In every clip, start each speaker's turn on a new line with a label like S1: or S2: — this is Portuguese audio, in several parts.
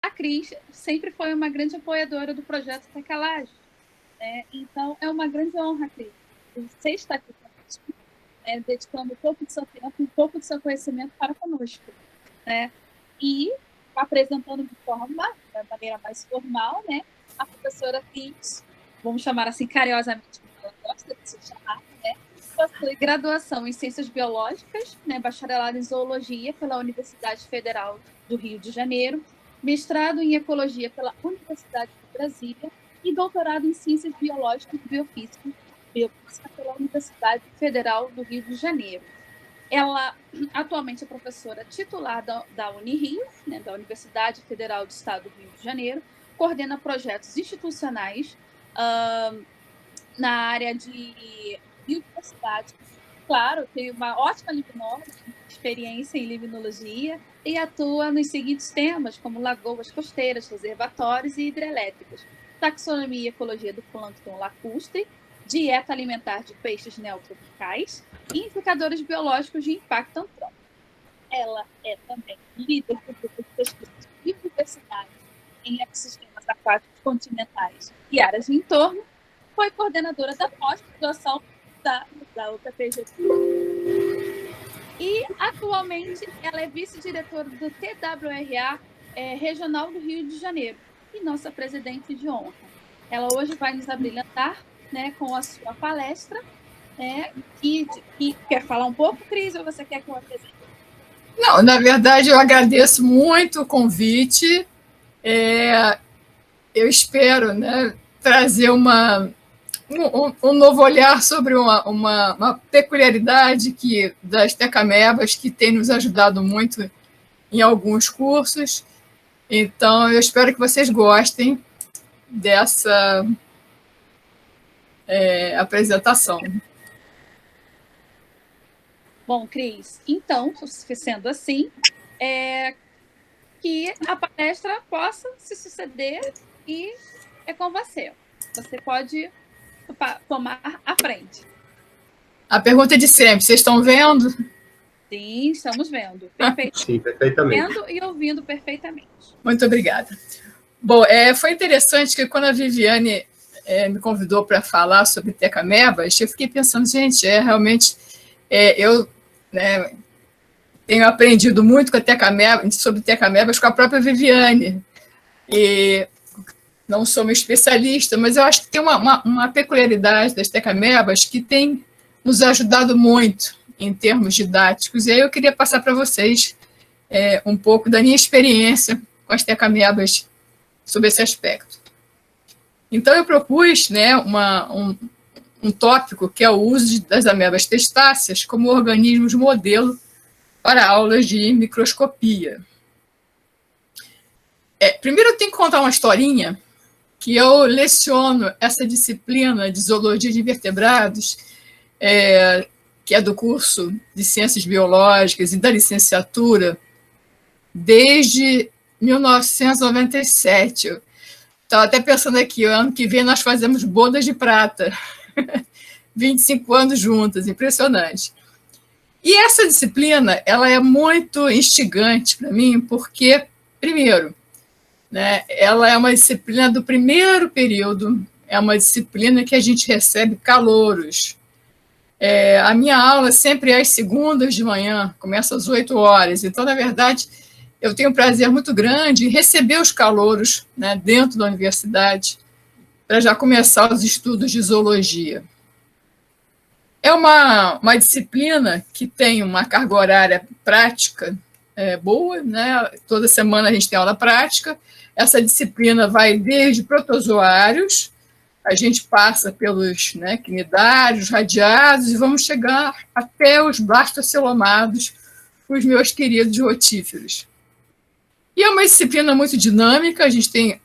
S1: a Cris sempre foi uma grande apoiadora do projeto Tecalage, né? Então, é uma grande honra, Cris, você está aqui conosco, né, dedicando um pouco do seu tempo, um pouco do seu conhecimento para conosco, né? E apresentando de da maneira mais formal, né, a professora Cris, vamos chamar assim carinhosamente, como ela gosta de ser chamada, né? Possui graduação em Ciências Biológicas, né, bacharelado em Zoologia pela Universidade Federal do Rio de Janeiro, mestrado em Ecologia pela Universidade de Brasília e doutorado em Ciências Biológicas e Biofísica pela Universidade Federal do Rio de Janeiro. Ela atualmente é professora titular da Unirio, né, da Universidade Federal do Estado do Rio de Janeiro, coordena projetos institucionais na área de biodiversidade. Claro, tem uma ótima limnóloga, experiência em limnologia e atua nos seguintes temas, como lagoas costeiras, reservatórios e hidrelétricas, taxonomia e ecologia do plâncton lacustre, dieta alimentar de peixes neotropicais e indicadores biológicos de impacto antrópico. Ela é também líder do grupo de pesquisa de biodiversidade em ecossistemas aquáticos continentais e áreas de entorno, foi coordenadora da pós-graduação da UTPG. E, atualmente, ela é vice-diretora do TWRA Regional do Rio de Janeiro e nossa presidente de honra. Ela hoje vai nos abrilhantar, né, com a sua palestra. Né, e quer falar um pouco, Cris, ou você quer que eu apresente?
S2: Não, na verdade, eu agradeço muito o convite. Eu espero, né, trazer um novo olhar sobre uma peculiaridade das tecamebas que tem nos ajudado muito em alguns cursos. Então, eu espero que vocês gostem dessa apresentação.
S1: Bom, Cris, então, sendo assim, que a palestra possa se suceder e é com você. Você pode tomar a frente.
S2: A pergunta é de sempre, vocês estão vendo?
S1: Sim, estamos vendo.
S3: Sim, perfeitamente.
S1: Vendo e ouvindo perfeitamente.
S2: Muito obrigada. Bom, foi interessante que quando a Viviane me convidou para falar sobre tecamebas, eu fiquei pensando, gente, realmente eu tenho aprendido muito sobre tecamebas com a própria Viviane. E não sou uma especialista, mas eu acho que tem uma peculiaridade das tecamebas que tem nos ajudado muito em termos didáticos. E aí eu queria passar para vocês um pouco da minha experiência com as tecamebas sobre esse aspecto. Então, eu propus um tópico que é o uso das amebas testáceas como organismos modelo para aulas de microscopia. Primeiro, eu tenho que contar uma historinha que eu leciono essa disciplina de zoologia de invertebrados, que é do curso de Ciências Biológicas e da licenciatura, desde 1997. Estava até pensando aqui, o ano que vem nós fazemos bodas de prata. 25 anos juntas, impressionante. E essa disciplina, ela é muito instigante para mim, porque, primeiro, né, ela é uma disciplina do primeiro período, é uma disciplina que a gente recebe calouros. A minha aula sempre é às segundas de manhã, começa às 8 horas. Então, na verdade, eu tenho um prazer muito grande em receber os calouros, né, dentro da universidade, para já começar os estudos de zoologia. É uma disciplina que tem uma carga horária prática boa, né? Toda semana a gente tem aula prática. Essa disciplina vai desde protozoários, a gente passa pelos quinidários, radiados, e vamos chegar até os blastocelomados, os meus queridos rotíferos. E é uma disciplina muito dinâmica, a gente tem,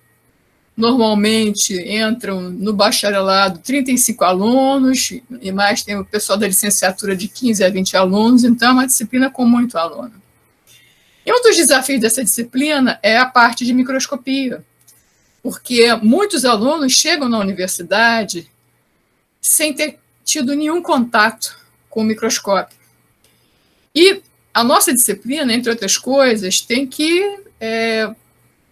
S2: normalmente, entram no bacharelado 35 alunos, e mais tem o pessoal da licenciatura de 15 a 20 alunos, então é uma disciplina com muito aluno. E um dos desafios dessa disciplina é a parte de microscopia, porque muitos alunos chegam na universidade sem ter tido nenhum contato com o microscópio. E a nossa disciplina, entre outras coisas, tem que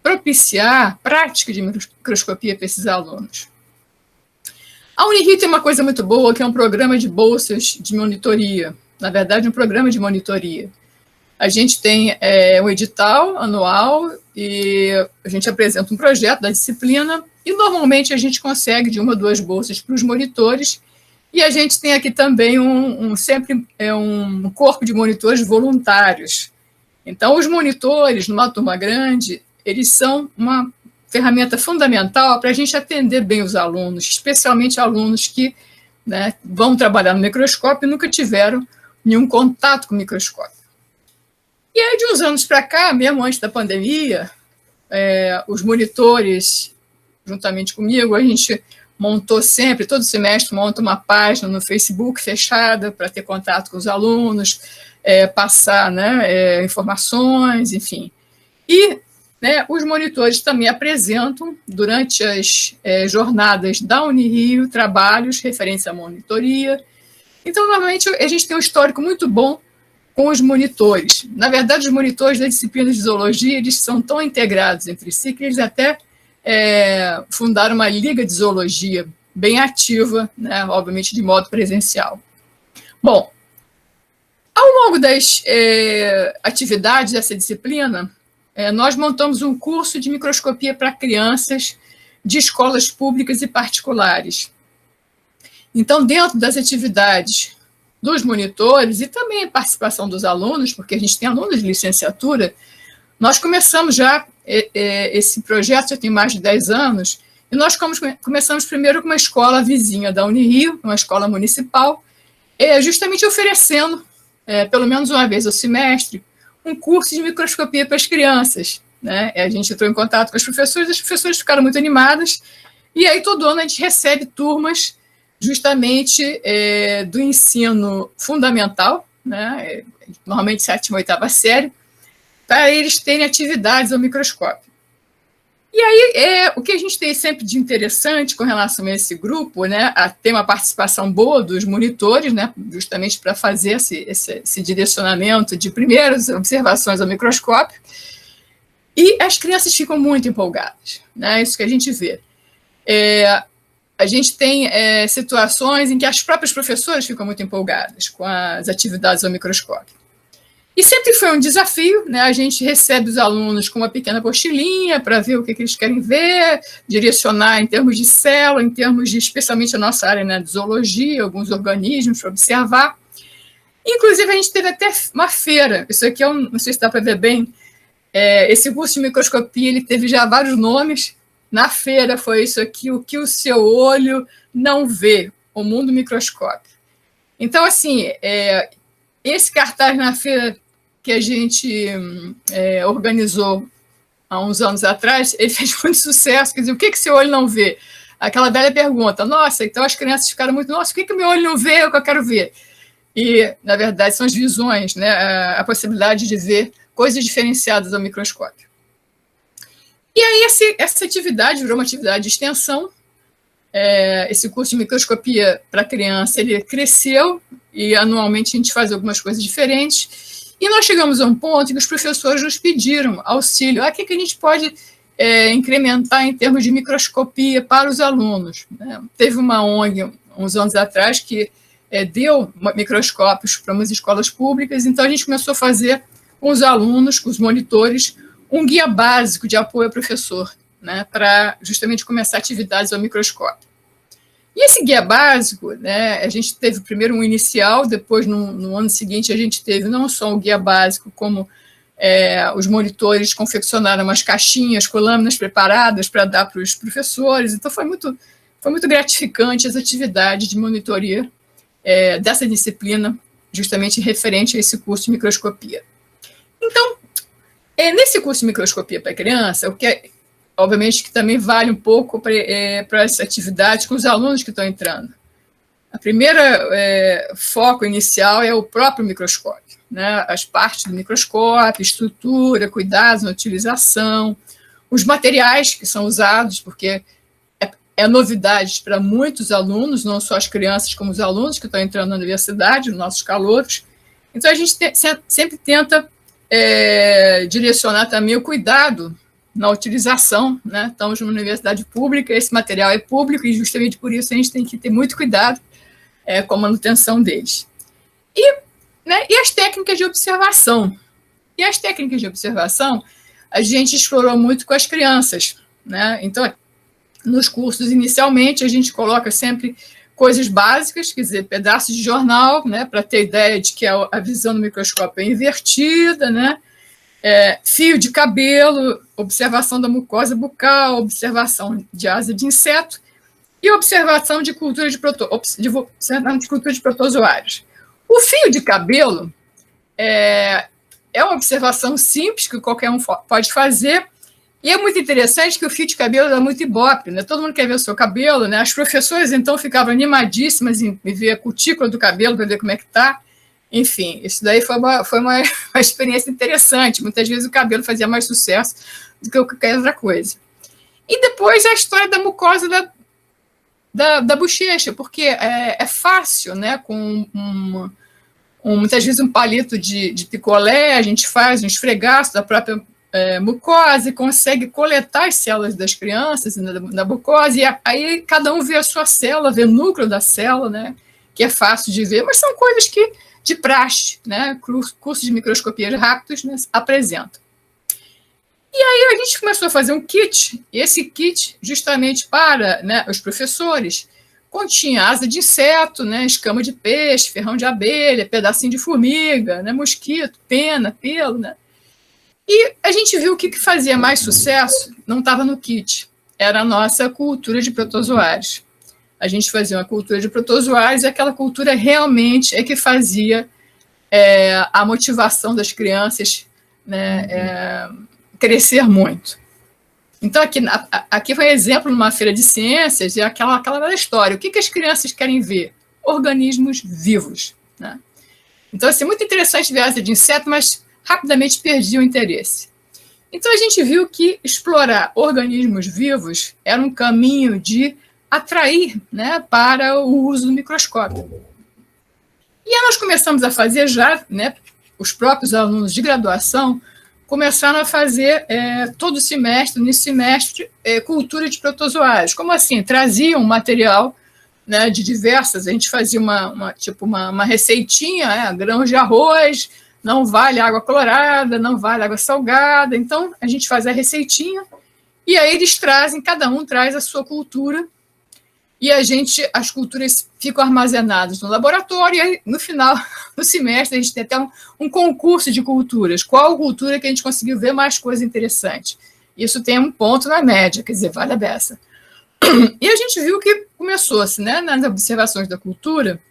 S2: propiciar a prática de microscopia para esses alunos. A Unirio tem uma coisa muito boa, que é um programa de bolsas de monitoria, na verdade, um programa de monitoria. A gente tem um edital anual e a gente apresenta um projeto da disciplina e, normalmente, a gente consegue de 1 ou 2 bolsas para os monitores. E a gente tem aqui também sempre um corpo de monitores voluntários. Então, os monitores, numa turma grande, eles são uma ferramenta fundamental para a gente atender bem os alunos, especialmente alunos que, né, vão trabalhar no microscópio e nunca tiveram nenhum contato com o microscópio. E aí, de uns anos para cá, mesmo antes da pandemia, os monitores, juntamente comigo, a gente montou sempre, todo semestre, monta uma página no Facebook fechada para ter contato com os alunos, passar, né, informações, enfim. E, né, os monitores também apresentam, durante as jornadas da Unirio, trabalhos referentes à monitoria. Então, normalmente, a gente tem um histórico muito bom com os monitores. Na verdade, os monitores da disciplina de zoologia, eles são tão integrados entre si que eles até fundaram uma liga de zoologia bem ativa, né, obviamente de modo presencial. Bom, ao longo das atividades dessa disciplina, nós montamos um curso de microscopia para crianças de escolas públicas e particulares. Então, dentro das atividades dos monitores e também a participação dos alunos, porque a gente tem alunos de licenciatura, nós começamos já esse projeto, já tem mais de 10 anos, e nós começamos primeiro com uma escola vizinha da Unirio, uma escola municipal, justamente oferecendo, pelo menos uma vez ao semestre, um curso de microscopia para as crianças, né? A gente entrou em contato com as professoras ficaram muito animadas, e aí todo ano a gente recebe turmas justamente do ensino fundamental, né? Normalmente 7ª, 8ª série, para eles terem atividades ao microscópio. E aí, o que a gente tem sempre de interessante com relação a esse grupo, né, a ter uma participação boa dos monitores, né, justamente para fazer esse direcionamento de primeiras observações ao microscópio, e as crianças ficam muito empolgadas, né, isso que a gente vê. A gente tem situações em que as próprias professoras ficam muito empolgadas com as atividades ao microscópio. E sempre foi um desafio, né? A gente recebe os alunos com uma pequena apostilinha para ver o que eles querem ver, direcionar em termos de célula, em termos de, especialmente a nossa área, né, de zoologia, alguns organismos para observar. Inclusive, a gente teve até uma feira, isso aqui não sei se dá para ver bem, esse curso de microscopia ele teve já vários nomes. Na feira foi isso aqui, o que o seu olho não vê, o mundo microscópio. Então, assim, esse cartaz na feira que a gente organizou há uns anos atrás, ele fez muito sucesso. Quer dizer, o que seu olho não vê? Aquela velha pergunta, nossa, então as crianças ficaram muito, nossa, o que meu olho não vê, é o que eu quero ver? E, na verdade, são as visões, né? A possibilidade de ver coisas diferenciadas ao microscópio. E aí essa atividade virou uma atividade de extensão. Esse curso de microscopia para criança, ele cresceu e anualmente a gente faz algumas coisas diferentes. E nós chegamos a um ponto em que os professores nos pediram auxílio. O que a gente pode incrementar em termos de microscopia para os alunos? Teve uma ONG, uns anos atrás, que deu microscópios para umas escolas públicas, então a gente começou a fazer com os alunos, com os monitores, um guia básico de apoio ao professor, né, para justamente começar atividades ao microscópio. E esse guia básico, né, a gente teve primeiro um inicial, depois, no ano seguinte, a gente teve não só o guia básico, como os monitores confeccionaram umas caixinhas com lâminas preparadas para dar para os professores. Então, foi muito gratificante as atividades de monitoria dessa disciplina, justamente referente a esse curso de microscopia. Então, nesse curso de microscopia para criança, o que obviamente que também vale um pouco para essa atividade com os alunos que estão entrando. A primeira foco inicial é o próprio microscópio, né? As partes do microscópio, estrutura, cuidados na utilização, os materiais que são usados, porque é novidade para muitos alunos, não só as crianças, como os alunos que estão entrando na universidade, os nossos calouros. Então, a gente sempre tenta direcionar também o cuidado na utilização, né? Estamos numa universidade pública, esse material é público e justamente por isso a gente tem que ter muito cuidado com a manutenção deles. E as técnicas de observação. E as técnicas de observação a gente explorou muito com as crianças, né? Então, nos cursos, inicialmente, a gente coloca sempre coisas básicas, quer dizer, pedaços de jornal, né, para ter ideia de que a visão no microscópio é invertida, né? Fio de cabelo, observação da mucosa bucal, observação de asa de inseto e observação de cultura de protozoários. O fio de cabelo é uma observação simples que qualquer um pode fazer, e é muito interessante que o fio de cabelo dá muito ibope, né? Todo mundo quer ver o seu cabelo, né? As professoras, então, ficavam animadíssimas em ver a cutícula do cabelo para ver como é que está. Enfim, isso daí foi uma experiência interessante. Muitas vezes o cabelo fazia mais sucesso do que qualquer outra coisa. E depois a história da mucosa da bochecha, porque é fácil, né? Com muitas vezes um palito de picolé, a gente faz um esfregaço da própria mucosa e consegue coletar as células das crianças na mucosa, e aí cada um vê a sua célula, vê o núcleo da célula, né? Que é fácil de ver, mas são coisas que de praxe, né? Cursos de microscopia rápidos, né, apresentam. E aí a gente começou a fazer um kit, e esse kit, justamente para, né, os professores, continha asa de inseto, né, escama de peixe, ferrão de abelha, pedacinho de formiga, né, mosquito, pena, pelo, né? E a gente viu que fazia mais sucesso, não estava no kit, era a nossa cultura de protozoários. A gente fazia uma cultura de protozoários e aquela cultura realmente é que fazia a motivação das crianças, né, crescer muito. Então, aqui foi um exemplo numa feira de ciências, e aquela velha história. O que as crianças querem ver? Organismos vivos, né? Então, assim, muito interessante ver asa de inseto, mas rapidamente perdi o interesse. Então, a gente viu que explorar organismos vivos era um caminho de atrair, né, para o uso do microscópio. E aí nós começamos a fazer já, né, os próprios alunos de graduação começaram a fazer todo semestre, nesse semestre, cultura de protozoários. Como assim? Traziam material, né, de diversas, a gente fazia uma receitinha, grãos de arroz, não vale água colorada, não vale água salgada, então a gente faz a receitinha, e aí eles trazem, cada um traz a sua cultura, e as culturas ficam armazenadas no laboratório, e aí, no final do semestre, a gente tem até um concurso de culturas. Qual cultura que a gente conseguiu ver mais coisa interessante? Isso tem um ponto na média, quer dizer, vale a beça. E a gente viu que começou-se, né, nas observações da cultura,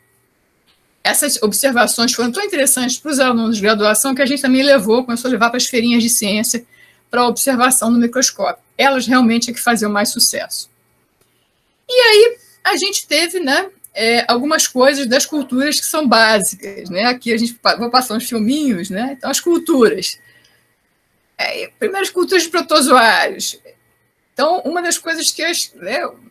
S2: essas observações foram tão interessantes para os alunos de graduação que a gente também começou a levar para as feirinhas de ciência para a observação no microscópio. Elas realmente é que faziam mais sucesso. E aí a gente teve, né, algumas coisas das culturas que são básicas, né? Aqui a gente vou passar uns filminhos, né? Então, as culturas. Primeiro, as culturas de protozoários. Então, uma das coisas que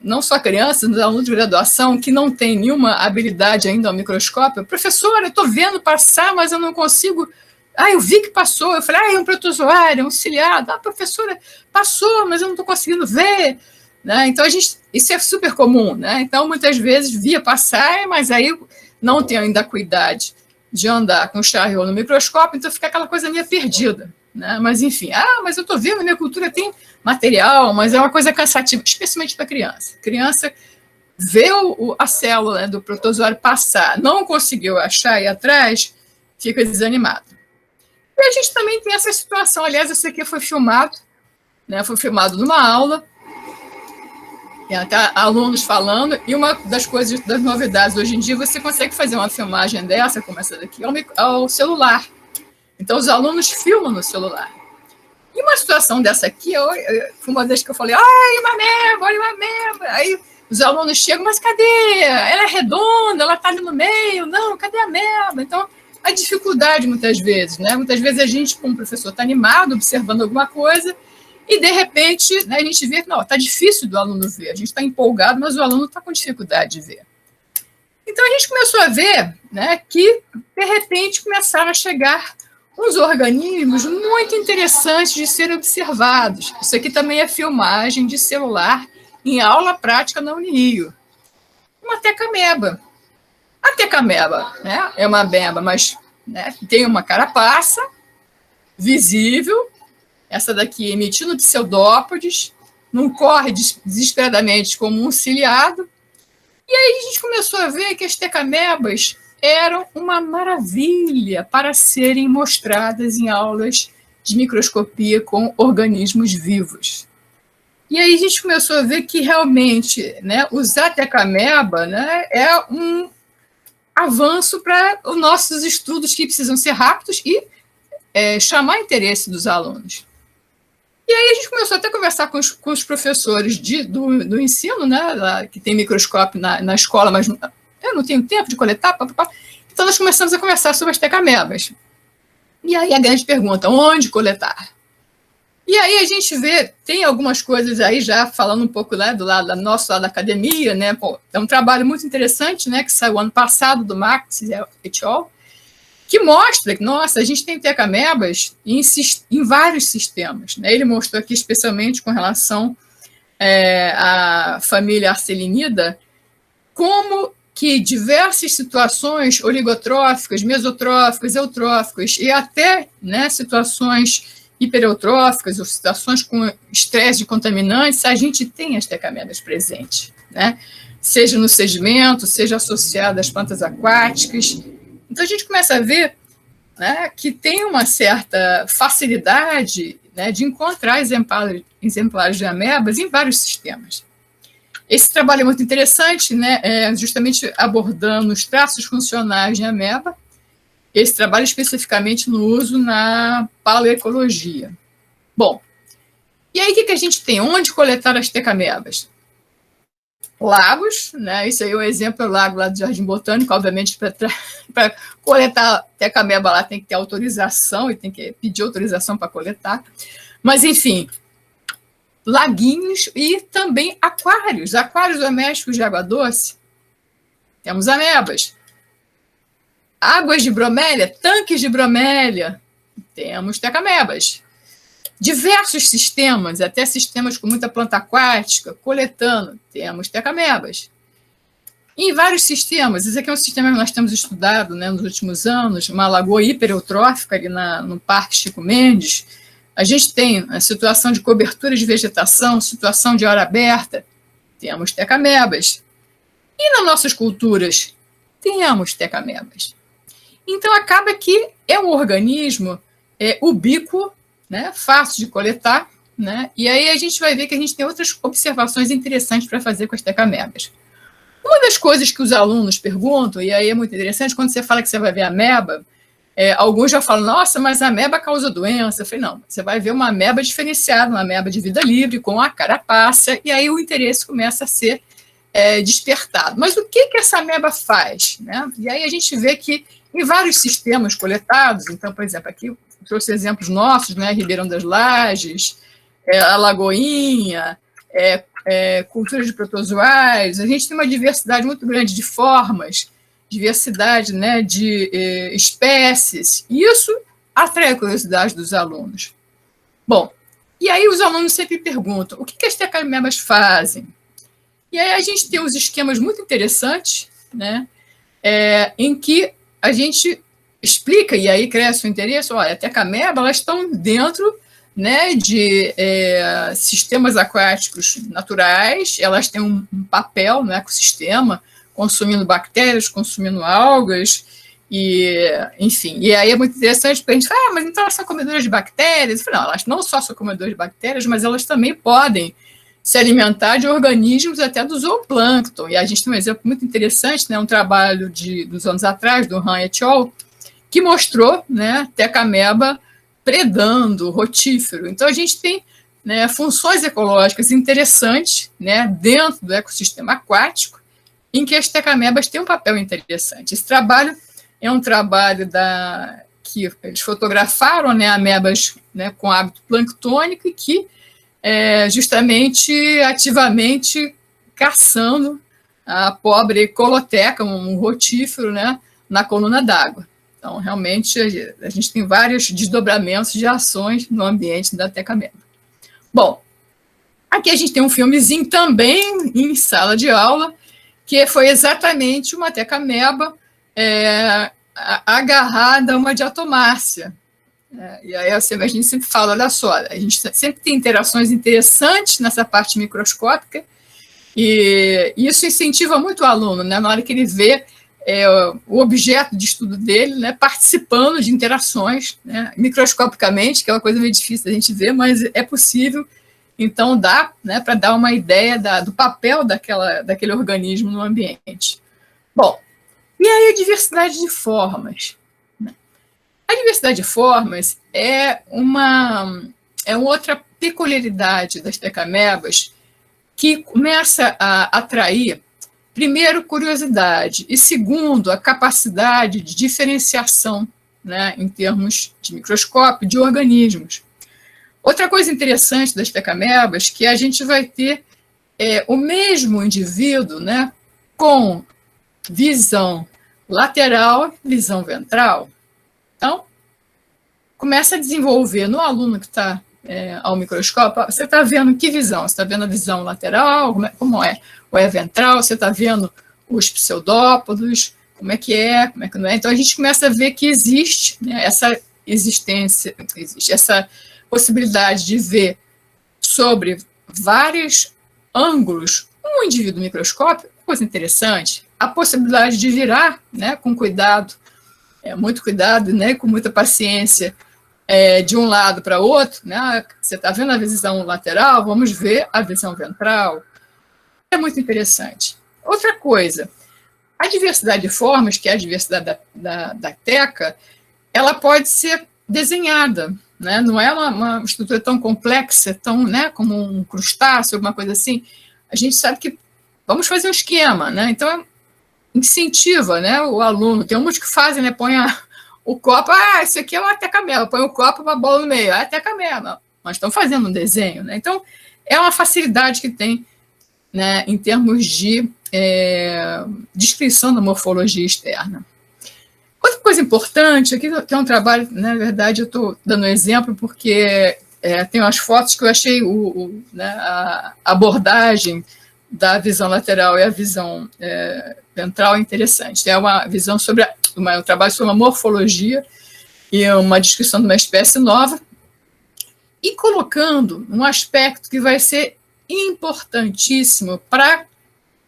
S2: não só crianças, mas alunos de graduação que não tem nenhuma habilidade ainda ao microscópio, professora, eu estou vendo passar, mas eu não consigo. Eu vi que passou. Eu falei, é um protozoário, é um ciliado. Professora, passou, mas eu não estou conseguindo ver. Né? Então, isso é super comum. Né? Então, muitas vezes, via passar, mas aí não tem ainda a cuidade de andar com o charriot no microscópio, então fica aquela coisa meio perdida. Né? Mas, enfim, mas eu estou vendo, a minha cultura tem material, mas é uma coisa cansativa, especialmente para criança. Criança vê a célula, né, do protozoário passar, não conseguiu achar aí atrás, fica desanimado. E a gente também tem essa situação, aliás, esse aqui foi filmado, né, foi filmado numa aula, tem até alunos falando, e uma das coisas, das novidades hoje em dia, você consegue fazer uma filmagem dessa, como essa daqui, ao celular. Então, os alunos filmam no celular. E uma situação dessa aqui, foi uma vez que eu falei, olha uma ameba. Aí os alunos chegam, mas cadê? Ela é redonda, ela está ali no meio. Não, cadê a ameba? Então, a dificuldade muitas vezes, né? Muitas vezes a gente, como professor, está animado, observando alguma coisa, e de repente, né, a gente vê que não, está difícil do aluno ver. A gente está empolgado, mas o aluno está com dificuldade de ver. Então, a gente começou a ver, né, que, de repente, começaram a chegar uns organismos muito interessantes de serem observados. Isso aqui também é filmagem de celular em aula prática na Unirio. Uma tecameba. A tecameba, né, é uma ameba, mas, né, tem uma carapaça visível, essa daqui emitindo pseudópodes, não corre desesperadamente como um ciliado. E aí a gente começou a ver que as tecamebas eram uma maravilha para serem mostradas em aulas de microscopia com organismos vivos. E aí a gente começou a ver que realmente, né, usar tecameba, né, é um avanço para os nossos estudos, que precisam ser rápidos e chamar interesse dos alunos. E aí a gente começou até a conversar com os professores do ensino, né, que tem microscópio na escola, mas eu não tenho tempo de coletar. Então nós começamos a conversar sobre as tecamebas. E aí a grande pergunta, onde coletar? E aí a gente vê, tem algumas coisas aí já falando um pouco, né, do nosso lado da academia, né, é um trabalho muito interessante, né, que saiu ano passado do Max et al., que mostra que, nossa, a gente tem tecamebas em vários sistemas, né? Ele mostrou aqui especialmente com relação à família Arcelinida, como que diversas situações oligotróficas, mesotróficas, eutróficas e até, né, situações hipereutróficas ou situações com estresse de contaminantes, a gente tem as tecamebas presentes, né? Seja no sedimento, seja associada às plantas aquáticas. Então, a gente começa a ver, né, que tem uma certa facilidade, né, de encontrar exemplares de amebas em vários sistemas. Esse trabalho é muito interessante, né, justamente abordando os traços funcionais de ameba, esse trabalho especificamente no uso na paleoecologia. Bom, e aí o que a gente tem? Onde coletar as tecamebas? Lagos, né? Isso aí é um exemplo, é o lago lá do Jardim Botânico, obviamente, para coletar tecameba lá tem que ter autorização e tem que pedir autorização para coletar. Mas, enfim, laguinhos e também aquários domésticos de água doce. Temos amebas. Águas de bromélia, tanques de bromélia, temos tecamebas. Diversos sistemas, até sistemas com muita planta aquática, coletando, temos tecamebas. Em vários sistemas, esse aqui é um sistema que nós temos estudado, né, nos últimos anos, uma lagoa hipereutrófica ali no Parque Chico Mendes. A gente tem a situação de cobertura de vegetação, situação de hora aberta, temos tecamebas. E nas nossas culturas, temos tecamebas. Então, acaba que é um organismo ubíquo, né, fácil de coletar, né, e aí a gente vai ver que a gente tem outras observações interessantes para fazer com as tecamebas. Uma das coisas que os alunos perguntam, e aí é muito interessante, quando você fala que você vai ver ameba, alguns já falam, nossa, mas a ameba causa doença. Eu falei, não, você vai ver uma ameba diferenciada, uma ameba de vida livre, com a carapaça, e aí o interesse começa a ser despertado. Mas o que essa ameba faz? Né? E aí a gente vê que em vários sistemas coletados, então, por exemplo, aqui eu trouxe exemplos nossos, né, Ribeirão das Lajes, Alagoinha, culturas de protozoários, a gente tem uma diversidade muito grande de formas, diversidade, né, de espécies, e isso atrai a curiosidade dos alunos. Bom, e aí os alunos sempre perguntam, o que as tecamebas fazem? E aí a gente tem uns esquemas muito interessantes, né, em que a gente explica, e aí cresce o interesse, olha, a tecameba, elas estão dentro, né, de sistemas aquáticos naturais, elas têm um papel no ecossistema, consumindo bactérias, consumindo algas, e, enfim, e aí é muito interessante, porque a gente fala, mas então elas são comedoras de bactérias? Eu falo, não, elas não só são comedoras de bactérias, mas elas também podem se alimentar de organismos até do zooplâncton, e a gente tem um exemplo muito interessante, né, um trabalho dos anos atrás, do Han et al., que mostrou, né, tecameba predando rotífero. Então, a gente tem, né, funções ecológicas interessantes, né, dentro do ecossistema aquático, em que as tecamebas têm um papel interessante. Esse trabalho é um trabalho que eles fotografaram, né, amebas, né, com hábito planctônico e que justamente ativamente caçando a pobre coloteca, um rotífero, né, na coluna d'água. Então, realmente, a gente tem vários desdobramentos de ações no ambiente da teca-ameba. Bom, aqui a gente tem um filmezinho também em sala de aula, que foi exatamente uma teca-ameba agarrada a uma diatomácea. E aí a gente sempre fala, olha só, a gente sempre tem interações interessantes nessa parte microscópica, e isso incentiva muito o aluno, né, na hora que ele vê o objeto de estudo dele, né, participando de interações, né, microscopicamente, que é uma coisa meio difícil da gente ver, mas é possível. Então, dá, né, para dar uma ideia do papel daquele organismo no ambiente. Bom, e aí a diversidade de formas. Né? A diversidade de formas é uma outra peculiaridade das teca-amebas que começa a atrair, primeiro, curiosidade, e segundo, a capacidade de diferenciação, né, em termos de microscópio, de organismos. Outra coisa interessante das teca-amebas é que a gente vai ter o mesmo indivíduo, né, com visão lateral e visão ventral. Então, começa a desenvolver no aluno que está ao microscópio, você está vendo que visão? Você está vendo a visão lateral, como é? Ou é ventral? Você está vendo os pseudópodos? Como é que não é? Então, a gente começa a ver que existe, né, essa existência, existe essa possibilidade de ver sobre vários ângulos um indivíduo microscópio, coisa interessante. A possibilidade de virar, né, com cuidado, muito cuidado, né, com muita paciência, de um lado para o outro, né? Você está vendo a visão lateral, vamos ver a visão ventral. É muito interessante. Outra coisa, a diversidade de formas, que é a diversidade da teca, ela pode ser desenhada, né? Não é uma estrutura tão complexa, tão, né, como um crustáceo, alguma coisa assim. A gente sabe que vamos fazer um esquema, né? Então, incentiva, né, o aluno. Tem uns que fazem, né, põe o copo, isso aqui é uma teca-ameba, põe o copo, uma bola no meio, é teca-ameba. Mas estão fazendo um desenho, né? Então, é uma facilidade que tem, né, em termos de descrição da morfologia externa. Outra coisa importante, aqui que é um trabalho, na verdade, eu estou dando um exemplo porque tem umas fotos que eu achei né, a abordagem da visão lateral e a visão ventral interessante. É uma visão sobre um trabalho sobre uma morfologia e uma descrição de uma espécie nova, e colocando um aspecto que vai ser importantíssimo para,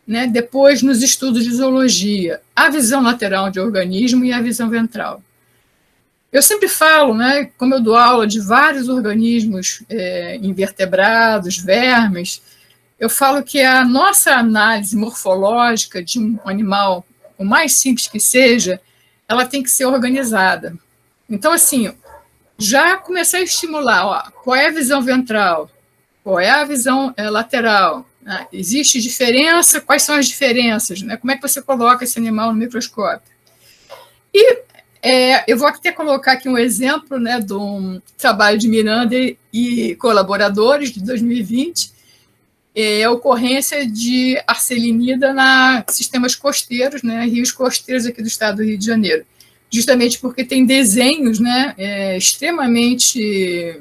S2: né, depois nos estudos de zoologia, a visão lateral de organismo e a visão ventral. Eu sempre falo, né, como eu dou aula de vários organismos invertebrados, vermes, eu falo que a nossa análise morfológica de um animal, o mais simples que seja, ela tem que ser organizada. Então, assim, já comecei a estimular, qual é a visão ventral, qual é a visão lateral, né? Existe diferença, quais são as diferenças, né? Como é que você coloca esse animal no microscópio? E eu vou até colocar aqui um exemplo, né, de um trabalho de Miranda e colaboradores de 2020, a ocorrência de arselinida nos sistemas costeiros, né, rios costeiros aqui do estado do Rio de Janeiro, justamente porque tem desenhos, né, extremamente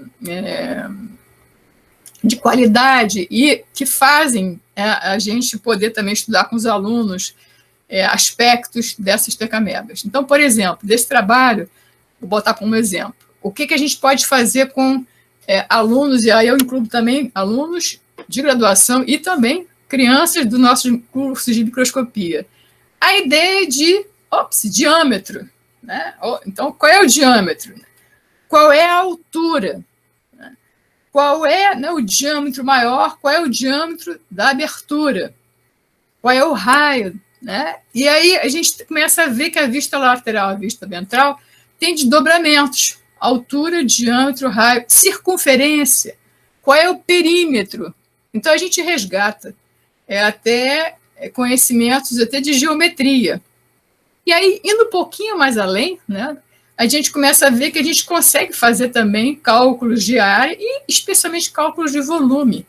S2: de qualidade e que fazem a gente poder também estudar com os alunos aspectos dessas teca-amebas. Então, por exemplo, desse trabalho, vou botar como exemplo, o que a gente pode fazer com alunos, e aí eu incluo também alunos de graduação e também crianças dos nossos cursos de microscopia. A ideia de diâmetro. Né? Então, qual é o diâmetro? Qual é a altura? Qual é, né, o diâmetro maior? Qual é o diâmetro da abertura? Qual é o raio? Né? E aí a gente começa a ver que a vista lateral e a vista ventral tem desdobramentos. Altura, diâmetro, raio, circunferência. Qual é o perímetro? Então, a gente resgata até conhecimentos até de geometria. E aí, indo um pouquinho mais além, né, a gente começa a ver que a gente consegue fazer também cálculos de área e especialmente cálculos de volume.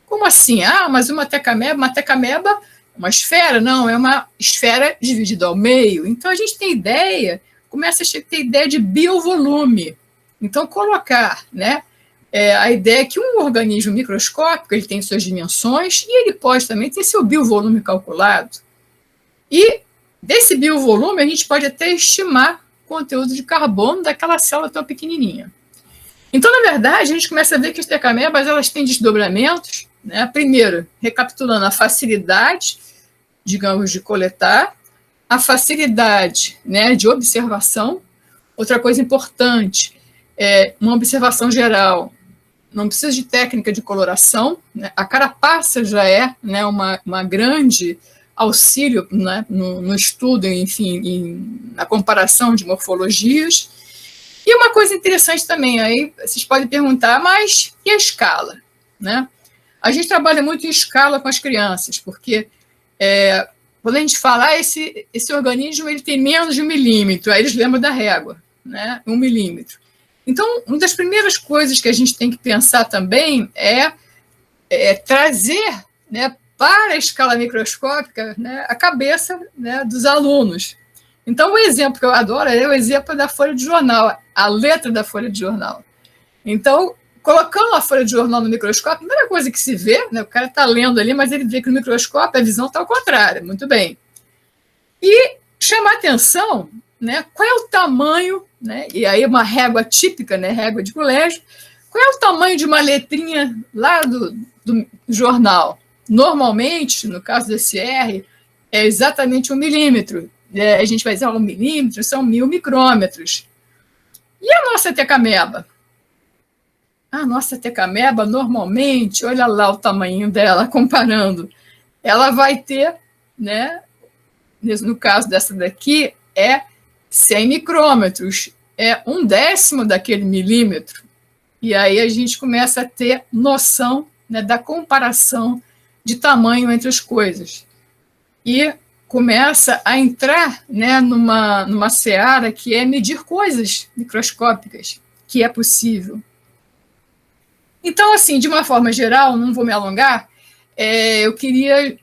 S2: Como assim? Mas uma teca-ameba, uma esfera? Não, é uma esfera dividida ao meio. Então, a gente tem ideia começa a ter ideia de biovolume. Então, colocar, né, a ideia é que um organismo microscópico ele tem suas dimensões e ele pode também ter seu biovolume calculado. E desse biovolume a gente pode até estimar o conteúdo de carbono daquela célula tão pequenininha. Então, na verdade, a gente começa a ver que as tecamebas elas têm desdobramentos, né? Primeiro, recapitulando a facilidade, digamos, de coletar, a facilidade, né, de observação. Outra coisa importante é uma observação geral. Não precisa de técnica de coloração, né? A carapaça já é, né, uma grande auxílio, né, no estudo, enfim, na comparação de morfologias. E uma coisa interessante também, aí vocês podem perguntar, mas e a escala? Né? A gente trabalha muito em escala com as crianças, porque quando a gente fala, esse organismo ele tem menos de 1 milímetro, aí eles lembram da régua, né? 1 milímetro. Então, uma das primeiras coisas que a gente tem que pensar também é trazer, né, para a escala microscópica, né, a cabeça, né, dos alunos. Então, o exemplo que eu adoro é o exemplo da folha de jornal, a letra da folha de jornal. Então, colocando a folha de jornal no microscópio, a primeira coisa que se vê, né, o cara está lendo ali, mas ele vê que no microscópio a visão está ao contrário, muito bem. E chamar atenção, né, qual é o tamanho, né, e aí uma régua típica, né, régua de colégio, qual é o tamanho de uma letrinha lá do jornal? Normalmente, no caso desse R, é exatamente 1 milímetro. A gente vai dizer 1 milímetro, são 1000 micrômetros. E a nossa tecameba? A nossa tecameba, normalmente, olha lá o tamanho dela, comparando, ela vai ter, né, no caso dessa daqui, é 100 micrômetros, é 1/10 daquele milímetro. E aí a gente começa a ter noção, né, da comparação de tamanho entre as coisas. E começa a entrar, né, numa seara que é medir coisas microscópicas, que é possível. Então, assim, de uma forma geral, não vou me alongar, eu queria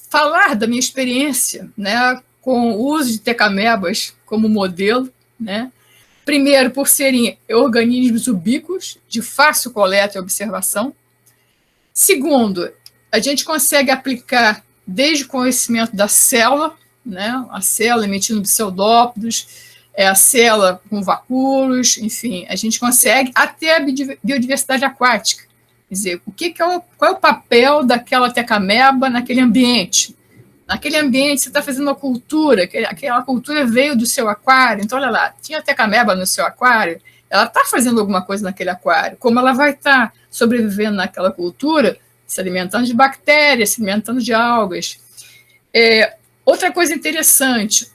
S2: falar da minha experiência, né, com o uso de tecamebas como modelo, né? Primeiro, por serem organismos ubíquos, de fácil coleta e observação. Segundo, a gente consegue aplicar desde o conhecimento da célula, né, a célula emitindo pseudópodos, a célula com vacúolos, enfim, a gente consegue até a biodiversidade aquática. Quer dizer, qual é o papel daquela tecameba naquele ambiente? Naquele ambiente, você está fazendo uma cultura, aquela cultura veio do seu aquário, então, olha lá, tinha tecameba no seu aquário, ela está fazendo alguma coisa naquele aquário, como ela vai estar sobrevivendo naquela cultura, se alimentando de bactérias, se alimentando de algas. Outra coisa interessante,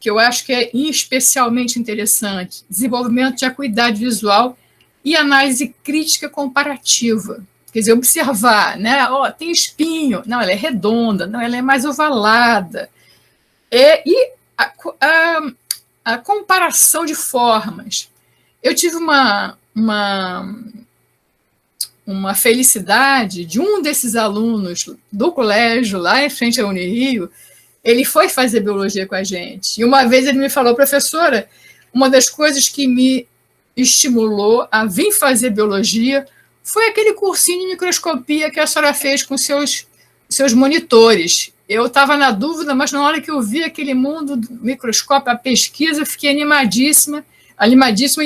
S2: que eu acho que é especialmente interessante, desenvolvimento de acuidade visual e análise crítica comparativa. Quer dizer, observar, né? Tem espinho, não, ela é redonda, não, ela é mais ovalada. E a comparação de formas. Eu tive uma felicidade de um desses alunos do colégio, lá em frente à Unirio, ele foi fazer biologia com a gente. E uma vez ele me falou, professora, uma das coisas que me estimulou a vir fazer biologia foi aquele cursinho de microscopia que a senhora fez com seus monitores. Eu estava na dúvida, mas na hora que eu vi aquele mundo do microscópio, a pesquisa, fiquei animadíssima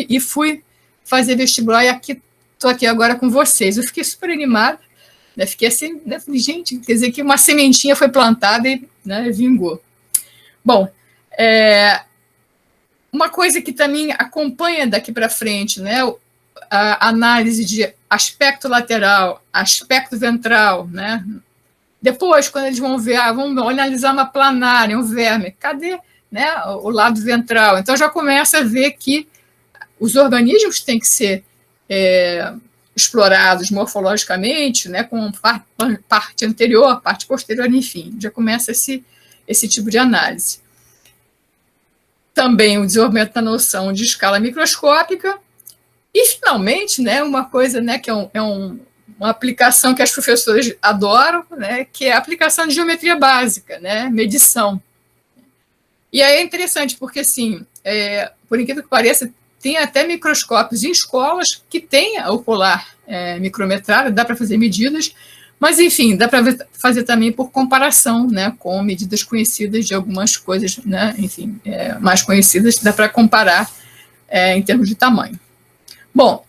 S2: e fui fazer vestibular e estou aqui agora com vocês. Eu fiquei super animada, né? Fiquei assim, né? Gente, quer dizer que uma sementinha foi plantada e, né, vingou. Bom, uma coisa que também acompanha daqui para frente, né, a análise de aspecto lateral, aspecto ventral, né? Depois, quando eles vão ver, vamos analisar uma planária, um verme, cadê, né, o lado ventral? Então, já começa a ver que os organismos têm que ser explorados morfologicamente, né, com parte anterior, parte posterior, enfim, já começa esse tipo de análise. Também o desenvolvimento da noção de escala microscópica e, finalmente, né, uma coisa, né, que uma aplicação que as professoras adoram, né, que é a aplicação de geometria básica, né, medição. E aí é interessante, porque, assim, por incrível que pareça, tem até microscópios em escolas que têm o polar micrometrado, dá para fazer medidas, mas, enfim, dá para fazer também por comparação, né, com medidas conhecidas de algumas coisas, né, enfim, mais conhecidas, dá para comparar em termos de tamanho. Bom,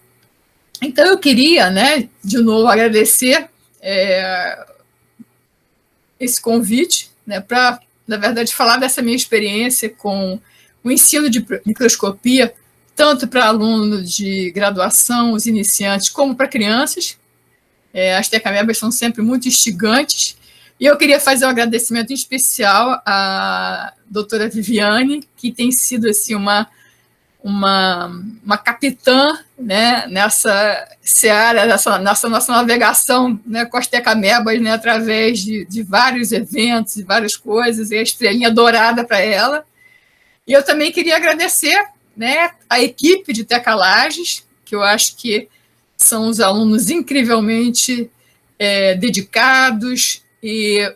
S2: então eu queria, né, de novo, agradecer esse convite, né, para, na verdade, falar dessa minha experiência com o ensino de microscopia, tanto para alunos de graduação, os iniciantes, como para crianças. As tecamebas são sempre muito instigantes. E eu queria fazer um agradecimento em especial à doutora Viviane, que tem sido assim, uma capitã, né, nessa seara, nessa nossa navegação, né, com as tecamebas, né, através de vários eventos e várias coisas, e a estrelinha dourada para ela. E eu também queria agradecer, né, a equipe de Tecalages, que eu acho que são os alunos incrivelmente dedicados, e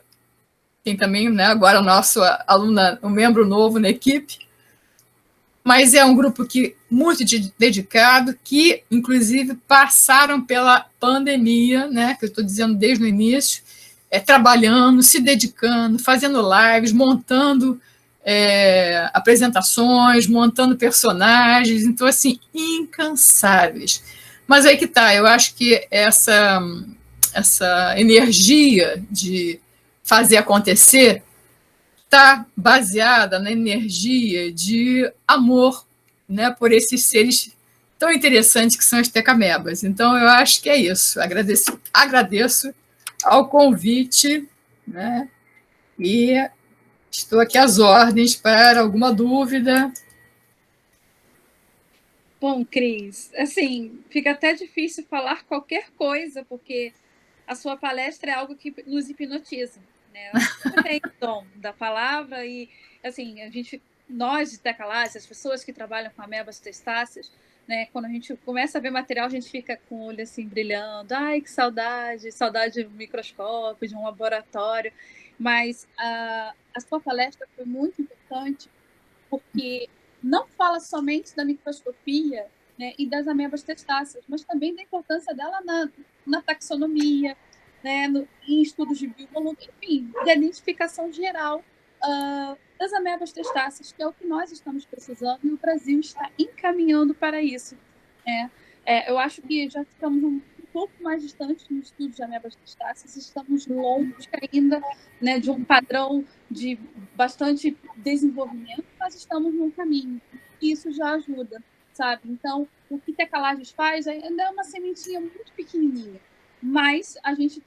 S2: tem também, né, agora o nosso aluno, um membro novo na equipe, mas é um grupo muito dedicado, que, inclusive, passaram pela pandemia, né, que eu estou dizendo desde o início, trabalhando, se dedicando, fazendo lives, montando apresentações, montando personagens, então, assim, incansáveis. Mas aí que está, eu acho que essa energia de fazer acontecer está baseada na energia de amor, né, por esses seres tão interessantes que são as tecamebas. Então, eu acho que é isso. Agradeço ao convite, né, e estou aqui às ordens para alguma dúvida.
S1: Bom, Cris, assim, fica até difícil falar qualquer coisa, porque a sua palestra é algo que nos hipnotiza, né? Você tem o dom da palavra e, assim, nós de Tecalages, as pessoas que trabalham com amebas testáceas, né, quando a gente começa a ver material, a gente fica com o olho assim brilhando. Ai, que saudade de um microscópio, de um laboratório. Mas a sua palestra foi muito importante, porque não fala somente da microscopia, né, e das amebas testáceas, mas também da importância dela na taxonomia, né, em estudos de biologia, enfim, da identificação geral das amebas testáceas, que é o que nós estamos precisando, e o Brasil está encaminhando para isso. Né? Eu acho que já ficamos um pouco mais distantes no estudo de amebas testáceas, estamos longe ainda, né, de um padrão de bastante desenvolvimento, mas estamos num caminho, e isso já ajuda, sabe? Então, o que Tecalages faz ainda é uma sementinha muito pequenininha, mas a gente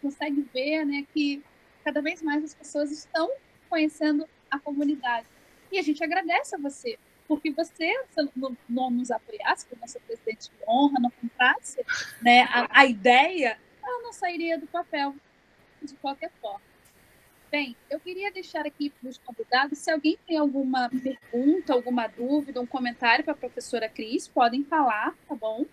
S1: consegue ver, né, que cada vez mais as pessoas estão conhecendo a comunidade. E a gente agradece a você, porque você, se não nos apoiasse, como nosso presidente de honra, não comprasse, né, a ideia, ela não sairia do papel, de qualquer forma. Bem, eu queria deixar aqui para os convidados, se alguém tem alguma pergunta, alguma dúvida, um comentário para a professora Cris, podem falar, tá bom?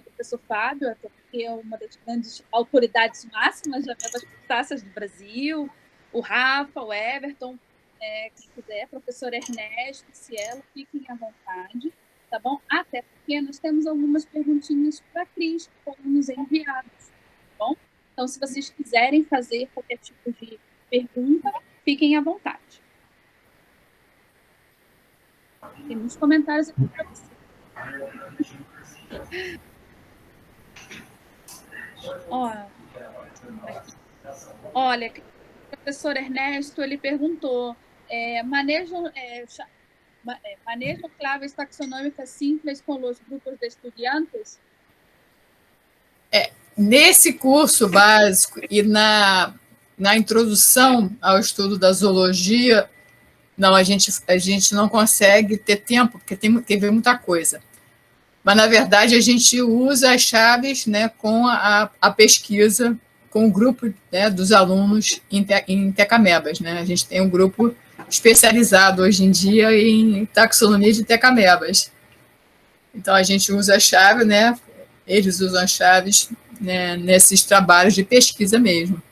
S1: Professor Fábio, até porque é uma das grandes autoridades máximas das amebas testáceas do Brasil, o Rafa, o Everton, quem quiser, professor Ernesto, Cielo, fiquem à vontade, tá bom? Até porque nós temos algumas perguntinhas para a Cris, que foram nos enviadas, tá bom? Então, se vocês quiserem fazer qualquer tipo de pergunta, fiquem à vontade. Tem muitos comentários aqui para você. Olha, o professor Ernesto, ele perguntou, manejam claves taxonômicas simples com os grupos de estudantes?
S2: Nesse curso básico e na introdução ao estudo da zoologia, não, a gente não consegue ter tempo, porque tem que ver muita coisa. Mas, na verdade, a gente usa as chaves, né, com a pesquisa, com o grupo, né, dos alunos em tecamebas. Né? A gente tem um grupo especializado hoje em dia em taxonomia de tecamebas. Então, a gente usa a chave, né, eles usam as chaves, né, nesses trabalhos de pesquisa mesmo.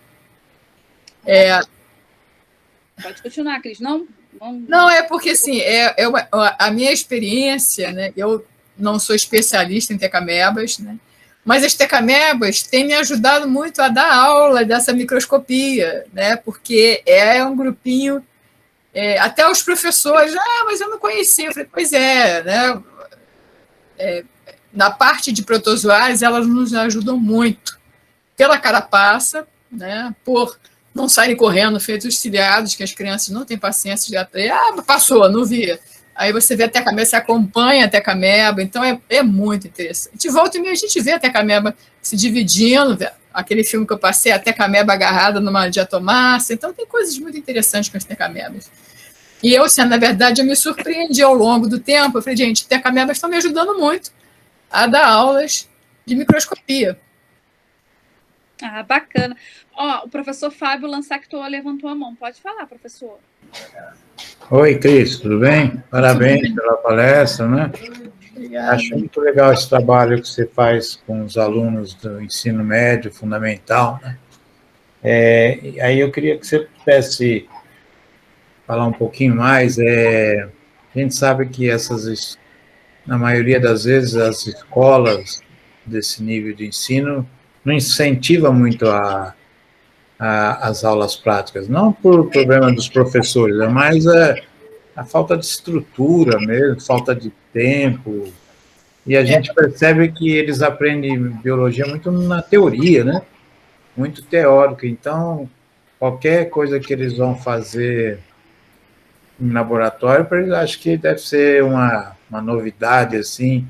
S1: Pode continuar, Cris. Não
S2: Não, é porque, assim, a minha experiência, né, eu não sou especialista em tecamebas, né, mas as tecamebas têm me ajudado muito a dar aula dessa microscopia, né, porque é um grupinho, até os professores, mas eu não conhecia, eu falei, pois né, na parte de protozoários, elas nos ajudam muito, pela carapaça, né, por não saírem correndo feitos ciliados, que as crianças não têm paciência de até, passou, não vi. Aí você vê a tecameba, você acompanha a tecameba, então é muito interessante. Volta e meia a gente vê a tecameba se dividindo, aquele filme que eu passei, a tecameba agarrada numa diatomácea, então tem coisas muito interessantes com as tecamebas. E eu, assim, na verdade, eu me surpreendi ao longo do tempo, eu falei, gente, tecamebas estão me ajudando muito a dar aulas de microscopia.
S1: Bacana. O professor Fábio Lansactoa levantou a mão. Pode falar, professor.
S3: Oi, Cris, tudo bem? Parabéns pela palestra, né?
S2: Obrigada.
S3: Acho muito legal esse trabalho que você faz com os alunos do ensino médio, fundamental, né? Aí eu queria que você pudesse falar um pouquinho mais. A gente sabe que na maioria das vezes, as escolas desse nível de ensino não incentiva muito as aulas práticas, não por problema dos professores, é mais a falta de estrutura mesmo, falta de tempo, e a gente percebe que eles aprendem biologia muito na teoria, né? Muito teórica, então qualquer coisa que eles vão fazer em laboratório, para eles acho que deve ser uma novidade, assim.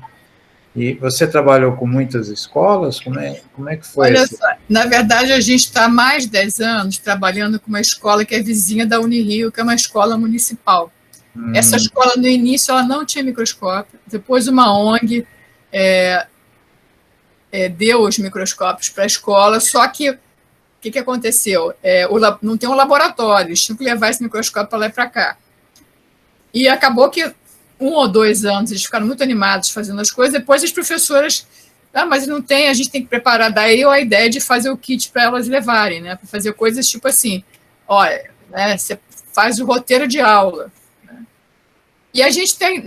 S3: E você trabalhou com muitas escolas? Como é que foi?
S2: Olha só, na verdade, a gente está há mais de 10 anos trabalhando com uma escola que é vizinha da Unirio, que é uma escola municipal. Essa escola, no início, ela não tinha microscópio. Depois, uma ONG deu os microscópios para a escola, só que o que aconteceu? Não tem um laboratório, eles tinham que levar esse microscópio para lá e para cá. E acabou que 1 ou 2 anos eles ficaram muito animados fazendo as coisas, depois as professoras, mas não tem, a gente tem que preparar. Daí a ideia de fazer o kit para elas levarem, né? Para fazer coisas tipo assim, olha, né, você faz o roteiro de aula. Né? E a gente tem,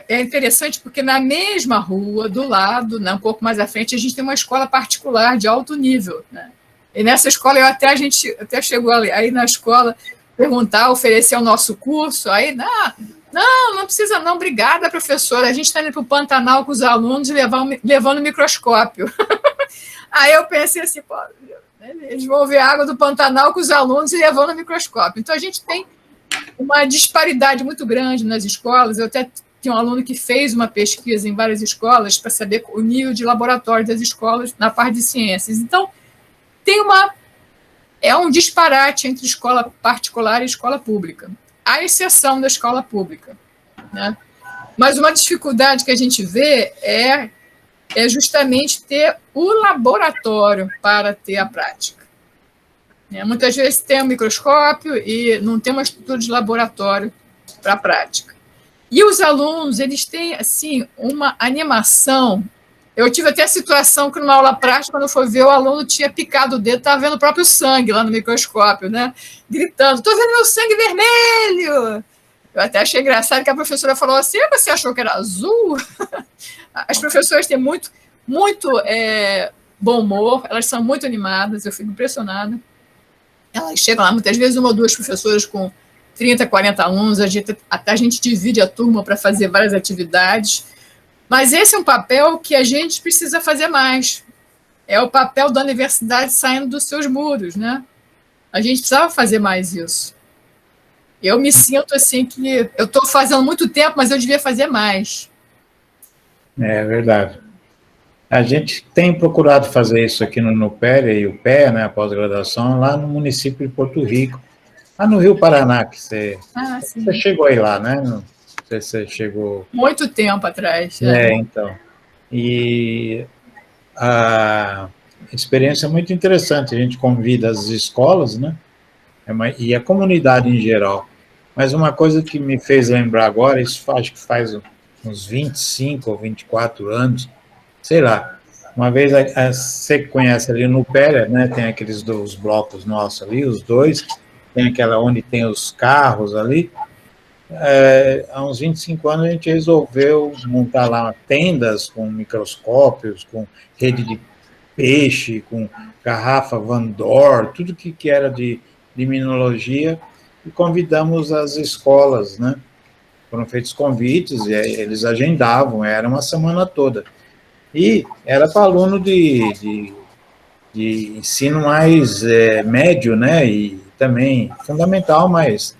S2: é interessante porque na mesma rua, do lado, né, um pouco mais à frente, a gente tem uma escola particular de alto nível. Né? E nessa escola, a gente até chegou aí na escola perguntar, oferecer o nosso curso, aí, não precisa não, obrigada, professora, a gente está indo para o Pantanal com os alunos e levando o microscópio. Aí eu pensei assim, pô, eles vão ver a água do Pantanal com os alunos e levando o microscópio. Então, a gente tem uma disparidade muito grande nas escolas. Eu até tinha um aluno que fez uma pesquisa em várias escolas para saber o nível de laboratório das escolas na parte de ciências. Então, é um disparate entre escola particular e escola pública, à exceção da escola pública. Né? Mas uma dificuldade que a gente vê é justamente ter o laboratório para ter a prática. Muitas vezes tem um microscópio e não tem uma estrutura de laboratório para a prática. E os alunos, eles têm assim, uma animação. Eu tive até a situação que, numa aula prática, quando eu fui ver, o aluno tinha picado o dedo, estava vendo o próprio sangue lá no microscópio, né? Gritando, estou vendo meu sangue vermelho! Eu até achei engraçado que a professora falou assim, você achou que era azul? As professoras têm muito bom humor, elas são muito animadas, eu fico impressionada. Elas chegam lá, muitas vezes, 1 ou 2 professoras com 30, 40 alunos, até a gente divide a turma para fazer várias atividades. Mas esse é um papel que a gente precisa fazer mais. É o papel da universidade saindo dos seus muros, né? A gente precisava fazer mais isso. Eu me sinto assim que eu estou fazendo muito tempo, mas eu devia fazer mais.
S3: É verdade. A gente tem procurado fazer isso aqui no NUPER e o PE, né, a pós-graduação, lá no município de Porto Rico, lá no Rio Paraná, que você chegou aí lá, né? Não sei se você chegou...
S2: Muito tempo atrás.
S3: Então. E a experiência é muito interessante, a gente convida as escolas, né? E a comunidade em geral. Mas uma coisa que me fez lembrar agora, isso acho que faz uns 25 ou 24 anos, sei lá, uma vez, você conhece ali no Péria, né, tem aqueles 2 blocos nossos ali, os 2, tem aquela onde tem os carros ali, há uns 25 anos a gente resolveu montar lá tendas com microscópios, com rede de peixe, com garrafa Van Dor, tudo que era de limnologia, e convidamos as escolas, né? Foram feitos convites, e eles agendavam, era uma semana toda. E era para aluno de ensino mais médio, né? E também fundamental, mas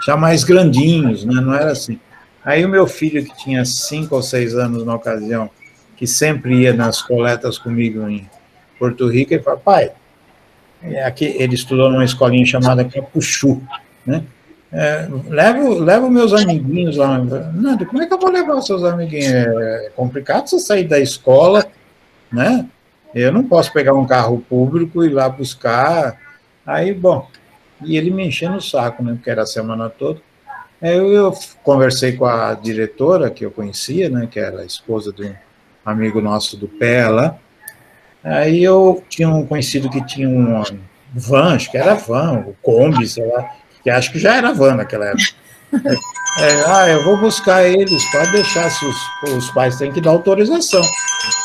S3: já mais grandinhos, né? Não era assim. Aí o meu filho, que tinha 5 ou 6 anos na ocasião, que sempre ia nas coletas comigo em Porto Rico, ele falou: pai, aqui ele estudou numa escolinha chamada Capuchu, né? Levo meus amiguinhos lá. Nando, como é que eu vou levar os seus amiguinhos? É complicado você sair da escola, né? Eu não posso pegar um carro público e ir lá buscar. Aí, bom, e ele me enchendo o saco, né? Porque era a semana toda. Aí eu conversei com a diretora, que eu conhecia, né? Que era a esposa de um amigo nosso do pé lá. Aí eu tinha um conhecido que tinha um van, acho que era van, o Kombi, sei lá, que acho que já era van naquela época. Eu vou buscar eles, pode deixar, se os pais têm que dar autorização.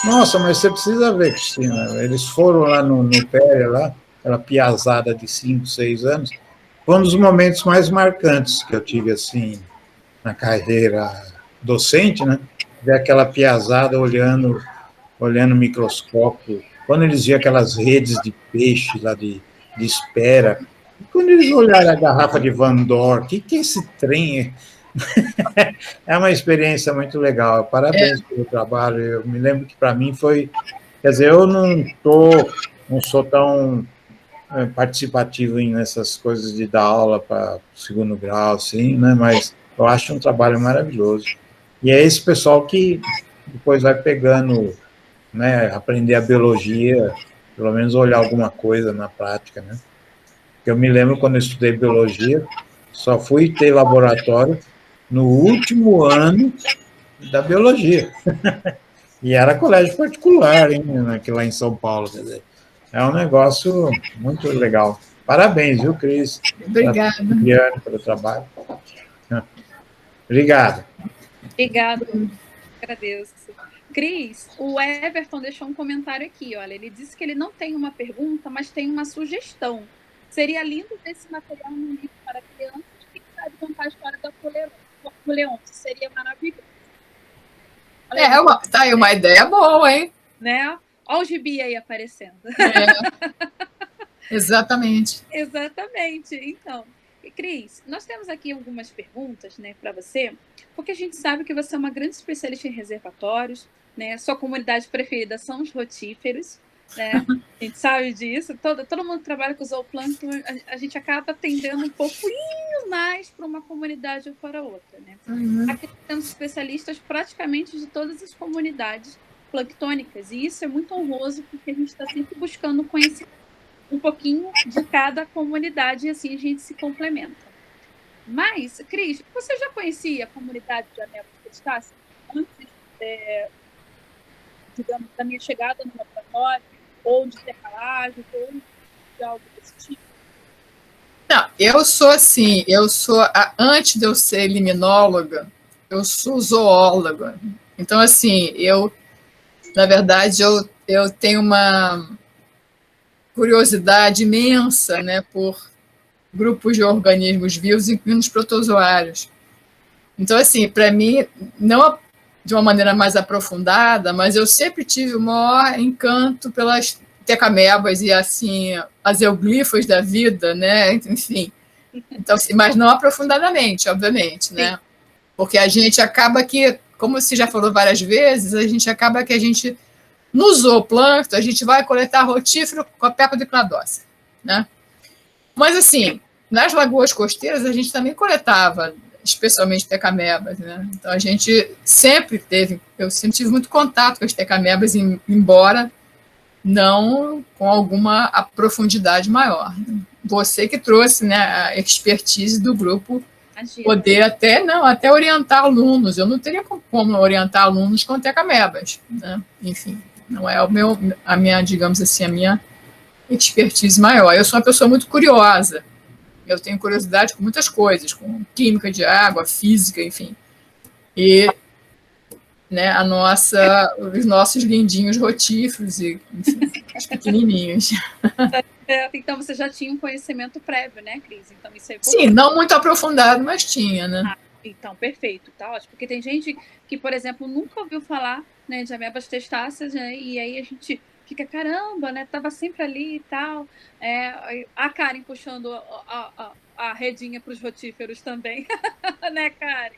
S3: Nossa, mas você precisa ver, Cristina, eles foram lá no pé, lá, aquela piazada de 5, 6 anos, foi um dos momentos mais marcantes que eu tive, assim, na carreira docente, né? Ver aquela piazada olhando o microscópio, quando eles viam aquelas redes de peixe lá de espera, quando eles olharam a garrafa de Van Dor, o que é esse trem? É uma experiência muito legal. Parabéns pelo trabalho. Eu me lembro que para mim foi, quer dizer, eu não sou tão participativo nessas coisas de dar aula para segundo grau, assim, né? Mas eu acho um trabalho maravilhoso. E é esse pessoal que depois vai pegando, né, aprender a biologia, pelo menos olhar alguma coisa na prática, né? Porque eu me lembro quando eu estudei biologia, só fui ter laboratório no último ano da biologia. E era colégio particular, hein, aqui lá em São Paulo, quer dizer. É um negócio muito legal. Parabéns, viu, Cris?
S2: Obrigada.
S3: Pelo trabalho. Obrigado.
S1: Obrigada, agradeço. Cris, o Everton deixou um comentário aqui, olha, ele disse que ele não tem uma pergunta, mas tem uma sugestão. Seria lindo ter esse material no livro para crianças que sabem contar a história da Napoleão. Seria maravilhoso.
S2: Tá aí uma ideia boa, hein?
S1: Né? Olha o gibi aí aparecendo.
S2: Exatamente.
S1: Exatamente. Então, Cris, nós temos aqui algumas perguntas, né, para você, porque a gente sabe que você é uma grande especialista em reservatórios, né? Sua comunidade preferida são os rotíferos, né? A gente sabe disso. Todo mundo que trabalha com zooplâncton, a gente acaba tendendo um pouquinho mais para uma comunidade ou para outra, né? Aqui temos especialistas praticamente de todas as comunidades planctônicas, e isso é muito honroso, porque a gente está sempre buscando conhecer um pouquinho de cada comunidade, e assim a gente se complementa. Mas, Cris, você já conhecia a comunidade de amebas crustáceas antes, digamos, da minha chegada no laboratório, ou de decalagem, ou de algo desse tipo?
S2: Não, antes de eu ser liminóloga, eu sou zoóloga. Então, assim, na verdade, eu tenho uma curiosidade imensa, né, por grupos de organismos vivos, incluindo os protozoários. Então, assim, para mim, não de uma maneira mais aprofundada, mas eu sempre tive o maior encanto pelas tecamebas e, assim, as euglifas da vida, né, enfim. Então, assim, mas não aprofundadamente, obviamente, né, porque a gente acaba que, como você já falou várias vezes, no zooplâncton, a gente vai coletar rotífero com a pepa de cladócea, né? Mas, assim, nas lagoas costeiras, a gente também coletava, especialmente tecamebas, né? Então, eu sempre tive muito contato com as tecamebas, embora não com alguma profundidade maior. Você que trouxe, né, a expertise do grupo, poder até orientar alunos. Eu não teria como orientar alunos com tecamebas, né? Enfim, não é a minha, digamos assim, a minha expertise maior. Eu sou uma pessoa muito curiosa, Eu tenho curiosidade com muitas coisas, com química de água, física, enfim. E, né, os nossos lindinhos rotíferos, e, enfim, os pequenininhos.
S1: Então, você já tinha um conhecimento prévio, né, Cris? Então, isso é importante.
S2: Sim, não muito aprofundado, mas tinha, né?
S1: Então, perfeito, tá ótimo. Porque tem gente que, por exemplo, nunca ouviu falar, né, de amebas testáceas, né, e aí a gente fica, caramba, né, tava sempre ali e tal. A Karen puxando a redinha para os rotíferos também, né, Karen?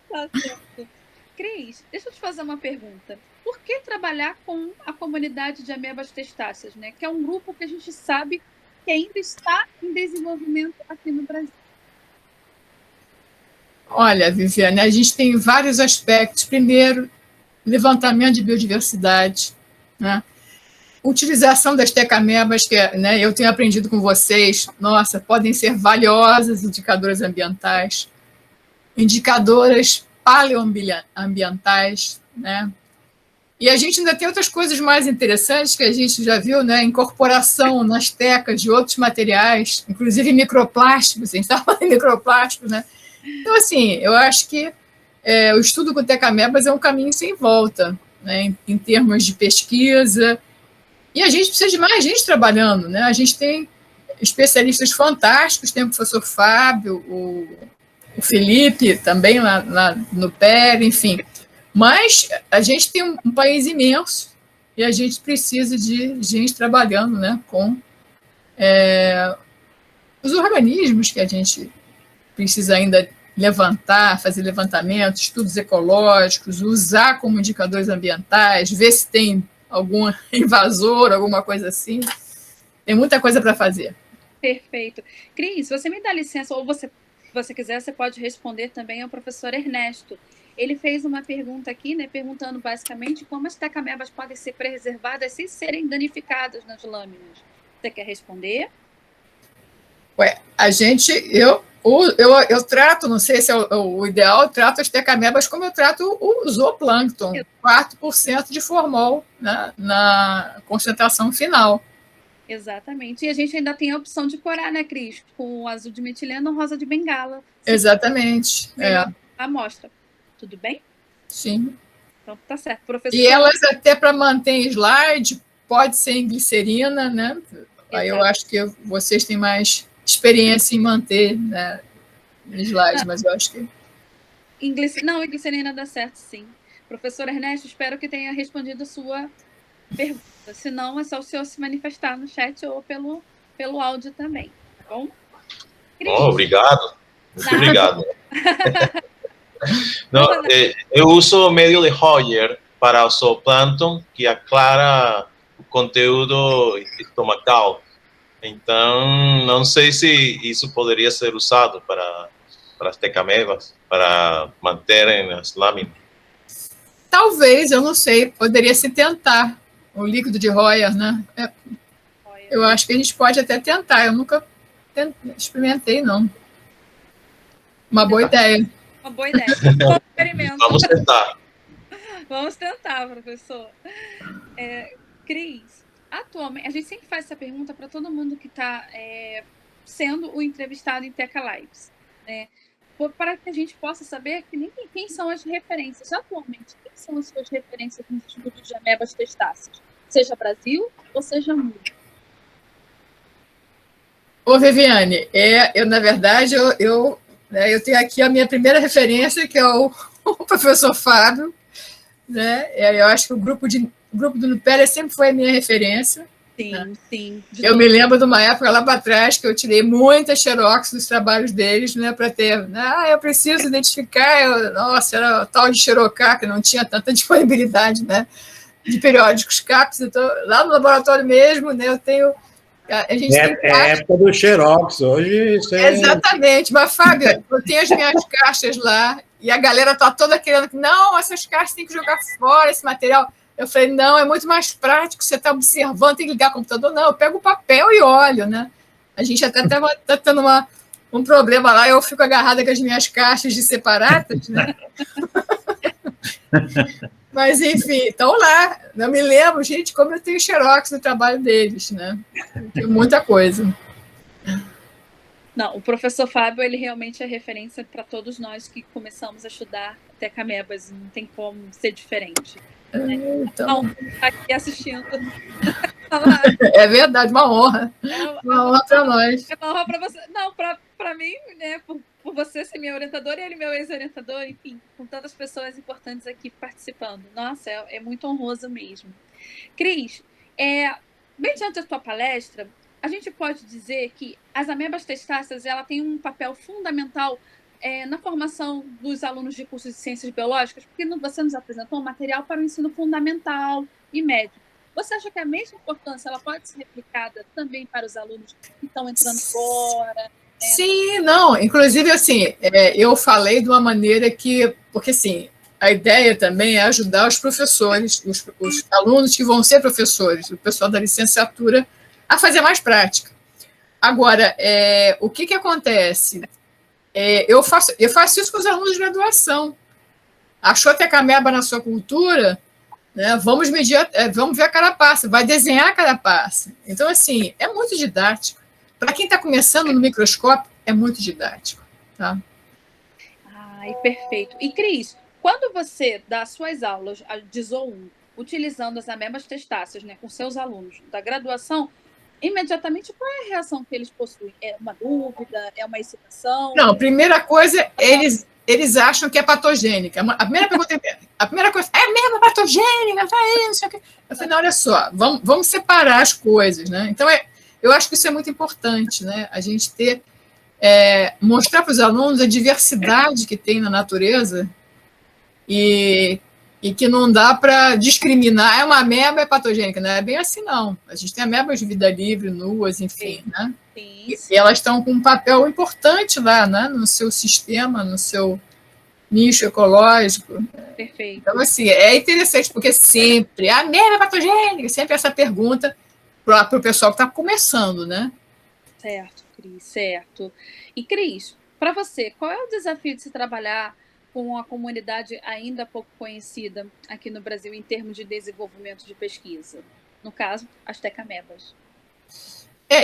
S1: Tá certo. Cris, deixa eu te fazer uma pergunta. Por que trabalhar com a comunidade de amebas testáceas, né, que é um grupo que a gente sabe que ainda está em desenvolvimento aqui no Brasil?
S2: Olha, Viviane, a gente tem vários aspectos. Primeiro, levantamento de biodiversidade, né? Utilização das tecamebas, que né, eu tenho aprendido com vocês, nossa, podem ser valiosas indicadoras ambientais, indicadoras paleoambientais, né? E a gente ainda tem outras coisas mais interessantes que a gente já viu, né? Incorporação nas tecas de outros materiais, inclusive microplásticos, a gente está falando de microplásticos, né? Então, assim, eu acho que o estudo com tecamebas é um caminho sem volta, né, em termos de pesquisa, e a gente precisa de mais gente trabalhando, né? A gente tem especialistas fantásticos, tem o professor Fábio, o Felipe, também lá no PER, enfim. Mas a gente tem um país imenso e a gente precisa de gente trabalhando, né, com os organismos que a gente precisa ainda levantar, fazer levantamentos, estudos ecológicos, usar como indicadores ambientais, ver se tem algum invasor, alguma coisa assim. Tem muita coisa para fazer.
S1: Perfeito. Cris, você me dá licença, ou se você quiser, você pode responder também ao professor Ernesto. Ele fez uma pergunta aqui, né, perguntando basicamente como as tecamebas podem ser preservadas sem serem danificadas nas lâminas. Você quer responder?
S2: Eu trato, não sei se é o ideal, eu trato as tecamebas como eu trato o zooplâncton, 4% de formol na concentração final.
S1: Exatamente. E a gente ainda tem a opção de corar, né, Cris? Com azul de metileno ou rosa de bengala.
S2: Exatamente.
S1: A amostra. Tudo bem?
S2: Sim.
S1: Então, tá certo. Professor...
S2: E elas, até para manter slide, pode ser em glicerina, né? Aí eu acho que vocês têm mais experiência em manter, né, slides, mas eu acho que...
S1: Em glicerina dá certo, sim. Professor Ernesto, espero que tenha respondido a sua pergunta. Se não, é só o senhor se manifestar no chat ou pelo áudio também, tá bom?
S4: Obrigado. Muito obrigado. Não, eu uso o médio de Hoyer para o zooplâncton, que aclara o conteúdo estomacal. Então, não sei se isso poderia ser usado para as tecamebas, para manterem as lâminas.
S2: Talvez, eu não sei, poderia se tentar o líquido de Hoyer, né? Eu acho que a gente pode até tentar, eu nunca experimentei, não. Uma boa ideia.
S1: Uma boa ideia. Bom experimento.
S4: Vamos tentar.
S1: Vamos tentar, professor. Cris, atualmente, a gente sempre faz essa pergunta para todo mundo que está sendo o entrevistado em Teca Lives, né? Para que a gente possa saber quem são as referências. Atualmente, quem são as suas referências nos estudos de amebas testáceas? Seja Brasil ou seja mundo?
S2: Ô, Viviane, na verdade, eu tenho aqui a minha primeira referência, que é o professor Fábio, né? Eu acho que o grupo do Nupélia sempre foi a minha referência.
S1: Sim,
S2: né?
S1: Sim.
S2: Eu me lembro de uma época lá para trás que eu tirei muitas xerox dos trabalhos deles, né, para ter... eu preciso identificar... Nossa, era o tal de xerocar, que não tinha tanta disponibilidade, né, de periódicos CAPS. Então, lá no laboratório mesmo, né, eu tenho... A gente tem
S3: a época do xerox, hoje isso é...
S2: Exatamente, mas, Fábio, eu tenho as minhas caixas lá e a galera está toda querendo que, não, essas caixas tem que jogar fora, esse material. Eu falei, não, é muito mais prático, você está observando, tem que ligar o computador. Não, eu pego o papel e olho, né? A gente até está tendo um problema lá, eu fico agarrada com as minhas caixas de separatas, né? Mas, enfim, estão lá. Eu me lembro, gente, como eu tenho xerox no trabalho deles, né? Tem muita coisa.
S1: Não, o professor Fábio, ele realmente é referência para todos nós que começamos a estudar tecamebas, não tem como ser diferente.
S2: Então,
S1: tá aqui assistindo.
S2: é verdade, uma honra. Uma honra para nós.
S1: É uma honra para você. Não, para mim, né, por você ser minha orientadora e ele meu ex-orientador, enfim, com tantas pessoas importantes aqui participando. Nossa, é muito honroso mesmo. Cris, mediante a tua palestra, a gente pode dizer que as amebas testáceas ela tem um papel fundamental na formação dos alunos de cursos de ciências biológicas, porque você nos apresentou um material para o ensino fundamental e médio. Você acha que a mesma importância ela pode ser replicada também para os alunos que estão entrando agora?
S2: Sim, não. Inclusive, assim, eu falei de uma maneira que... Porque, assim, a ideia também é ajudar os professores, os alunos que vão ser professores, o pessoal da licenciatura, a fazer mais prática. Agora, o que acontece? Eu faço isso com os alunos de graduação. Achou tecameba na sua cultura? Né? Vamos ver a carapaça, vai desenhar a carapaça. Então, assim, é muito didático. Para quem está começando no microscópio, é muito didático. Tá?
S1: Ai, perfeito. E, Cris, quando você dá suas aulas de Zoo1, utilizando as amebas testáceas, né, com seus alunos da graduação, imediatamente, qual é a reação que eles possuem? É uma dúvida? É uma excitação?
S2: Não, primeira coisa, eles acham que é patogênica. A primeira coisa, é mesmo patogênica? Não sei o quê. Eu falei, não, olha só, vamos separar as coisas, né? Então, eu acho que isso é muito importante, né? A gente mostrar para os alunos a diversidade que tem na natureza e que não dá para discriminar, é uma ameba, é patogênica, não é bem assim, não. A gente tem amebas de vida livre, nuas, enfim, né? E elas estão com um papel importante lá, né? No seu sistema, no seu nicho ecológico.
S1: Perfeito.
S2: Então, assim, é interessante, porque sempre, a ameba é patogênica, sempre essa pergunta para o pessoal que está começando, né?
S1: Certo, Cris, certo. E, Cris, para você, qual é o desafio de se trabalhar com a comunidade ainda pouco conhecida aqui no Brasil em termos de desenvolvimento de pesquisa? No caso, as tecamebas.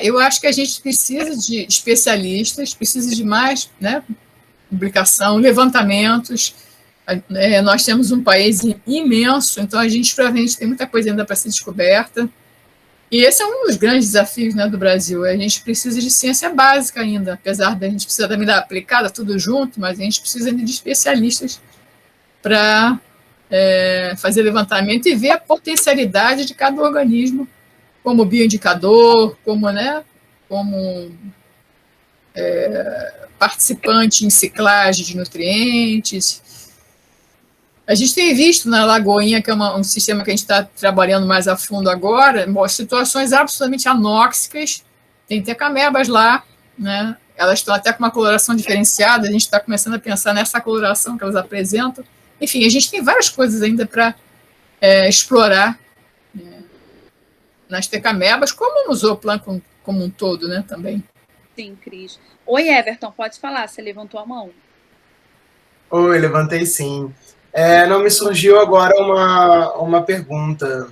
S2: Eu acho que a gente precisa de especialistas, precisa de mais, né, publicação, levantamentos. Nós temos um país imenso, então a gente provavelmente tem muita coisa ainda para ser descoberta. E esse é um dos grandes desafios, né, do Brasil. A gente precisa de ciência básica ainda, apesar da gente precisar também da aplicada, tudo junto, mas a gente precisa ainda de especialistas para fazer levantamento e ver a potencialidade de cada organismo como bioindicador, como participante em ciclagem de nutrientes. A gente tem visto na Lagoinha, que é um sistema que a gente está trabalhando mais a fundo agora, situações absolutamente anóxicas, tem tecamebas lá, né? Elas estão até com uma coloração diferenciada, a gente está começando a pensar nessa coloração que elas apresentam. Enfim, a gente tem várias coisas ainda para explorar nas tecamebas, como no zooplâncton como um todo, né, também.
S1: Sim, Cris. Oi, Everton, pode falar, você levantou a mão.
S5: Oi, levantei sim. Não me surgiu agora uma pergunta.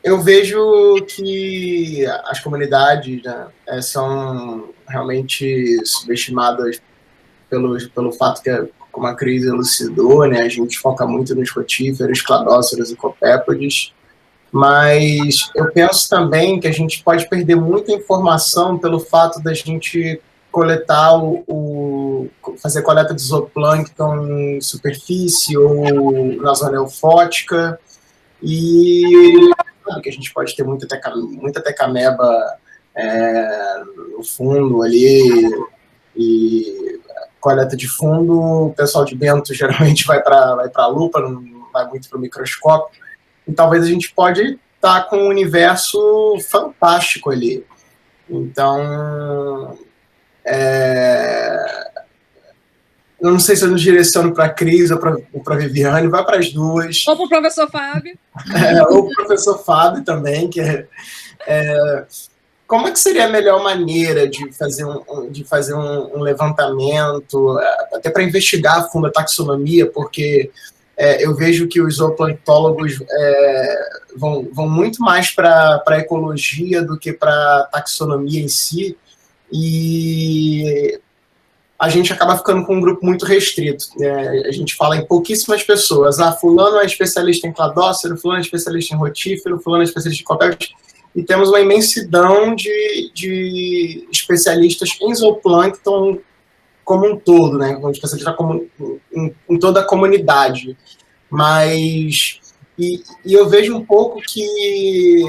S5: Eu vejo que as comunidades, né, são realmente subestimadas pelo fato que, como a Cris elucidou, né, a gente foca muito nos rotíferos, cladóceros e copépodes, mas eu penso também que a gente pode perder muita informação pelo fato da gente coletar fazer coleta de zooplâncton em superfície ou na zona eufótica, e claro que a gente pode ter muita tecameba no fundo ali, e coleta de fundo, o pessoal de Bento geralmente vai para a lupa, não vai muito para o microscópio, e talvez a gente pode estar com um universo fantástico ali. Então, eu não sei se eu nos direciono para a Cris ou para a Viviane, vai para as duas.
S1: Ou para o professor Fábio.
S5: Ou para o professor Fábio também, que como é que seria a melhor maneira de fazer um levantamento, até para investigar a fundo a taxonomia, porque eu vejo que os zooplanctólogos vão muito mais para a ecologia do que para a taxonomia em si, e a gente acaba ficando com um grupo muito restrito. A gente fala em pouquíssimas pessoas. Fulano é especialista em cladócero, fulano é especialista em rotífero, fulano é especialista em copéptico, e temos uma imensidão de especialistas em zooplâncton como um todo, né? Como especialista em toda a comunidade. Mas eu vejo um pouco que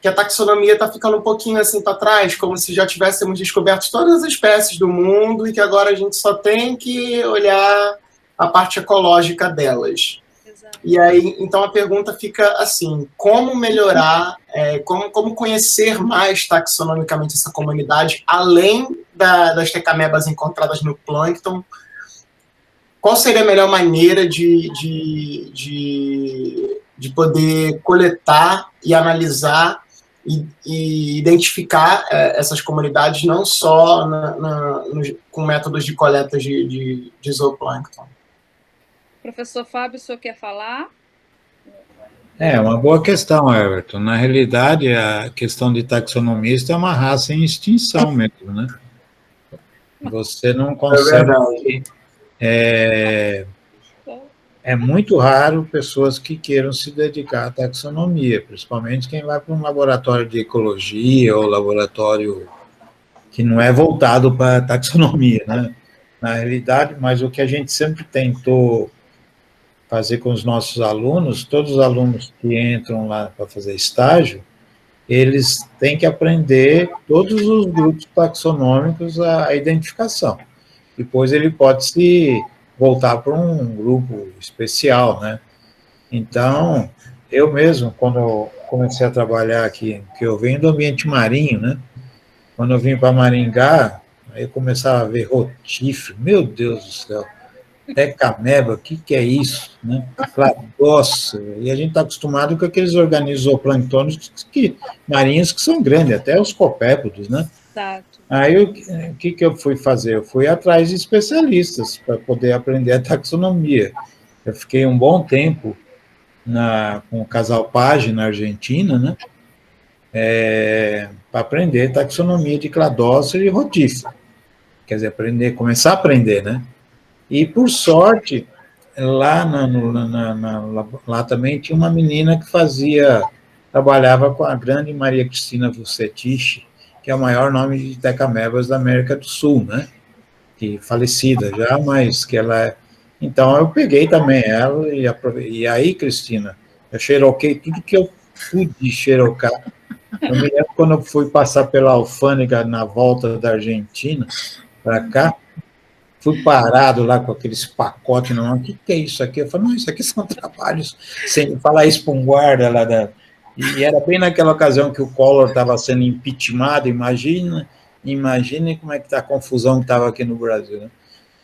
S5: a taxonomia está ficando um pouquinho assim para trás, como se já tivéssemos descoberto todas as espécies do mundo e que agora a gente só tem que olhar a parte ecológica delas. Exato. E aí, então a pergunta fica assim: como melhorar, como conhecer mais taxonomicamente essa comunidade, além das tecamebas encontradas no plâncton? Qual seria a melhor maneira de poder coletar e analisar e identificar essas comunidades, não só com métodos de coleta de zooplâncton?
S1: Professor Fábio, o senhor quer falar?
S3: Uma boa questão, Everton. Na realidade, a questão de taxonomista é uma raça em extinção mesmo, né? Você não consegue... É muito raro pessoas que queiram se dedicar à taxonomia, principalmente quem vai para um laboratório de ecologia ou laboratório que não é voltado para a taxonomia, né? Na realidade, mas o que a gente sempre tentou fazer com os nossos alunos, todos os alunos que entram lá para fazer estágio, eles têm que aprender todos os grupos taxonômicos, a identificação. Depois ele pode se voltar para um grupo especial, né? Então, eu mesmo, quando eu comecei a trabalhar aqui, que eu venho do ambiente marinho, né? Quando eu vim para Maringá, aí eu começava a ver rotífero, meu Deus do céu, tecameba, o que é isso, né? Cladócero, e a gente está acostumado com aqueles organismos zooplânctônicos marinhos que são grandes, até os copépodos, né?
S1: Exato.
S3: Aí, o que eu fui fazer? Eu fui atrás de especialistas para poder aprender a taxonomia. Eu fiquei um bom tempo com o casal Page, na Argentina, né? Para aprender taxonomia de cladócero e rotífero. Quer dizer, começar a aprender, né? E, por sorte, lá também tinha uma menina que trabalhava com a grande Maria Cristina Vucetich, que é o maior nome de tecamebas da América do Sul, né? Que falecida já, mas que ela é... Então, eu peguei também ela e aí, Cristina, eu xeroquei tudo que eu pude xerocar. Eu me lembro quando eu fui passar pela alfândega na volta da Argentina para cá, fui parado lá com aqueles pacotes na mão. O que é isso aqui? Eu falei, não, isso aqui são trabalhos, sem falar isso para um guarda lá da... E era bem naquela ocasião que o Collor estava sendo impeachmentado, imagine como é que está a confusão que estava aqui no Brasil, né?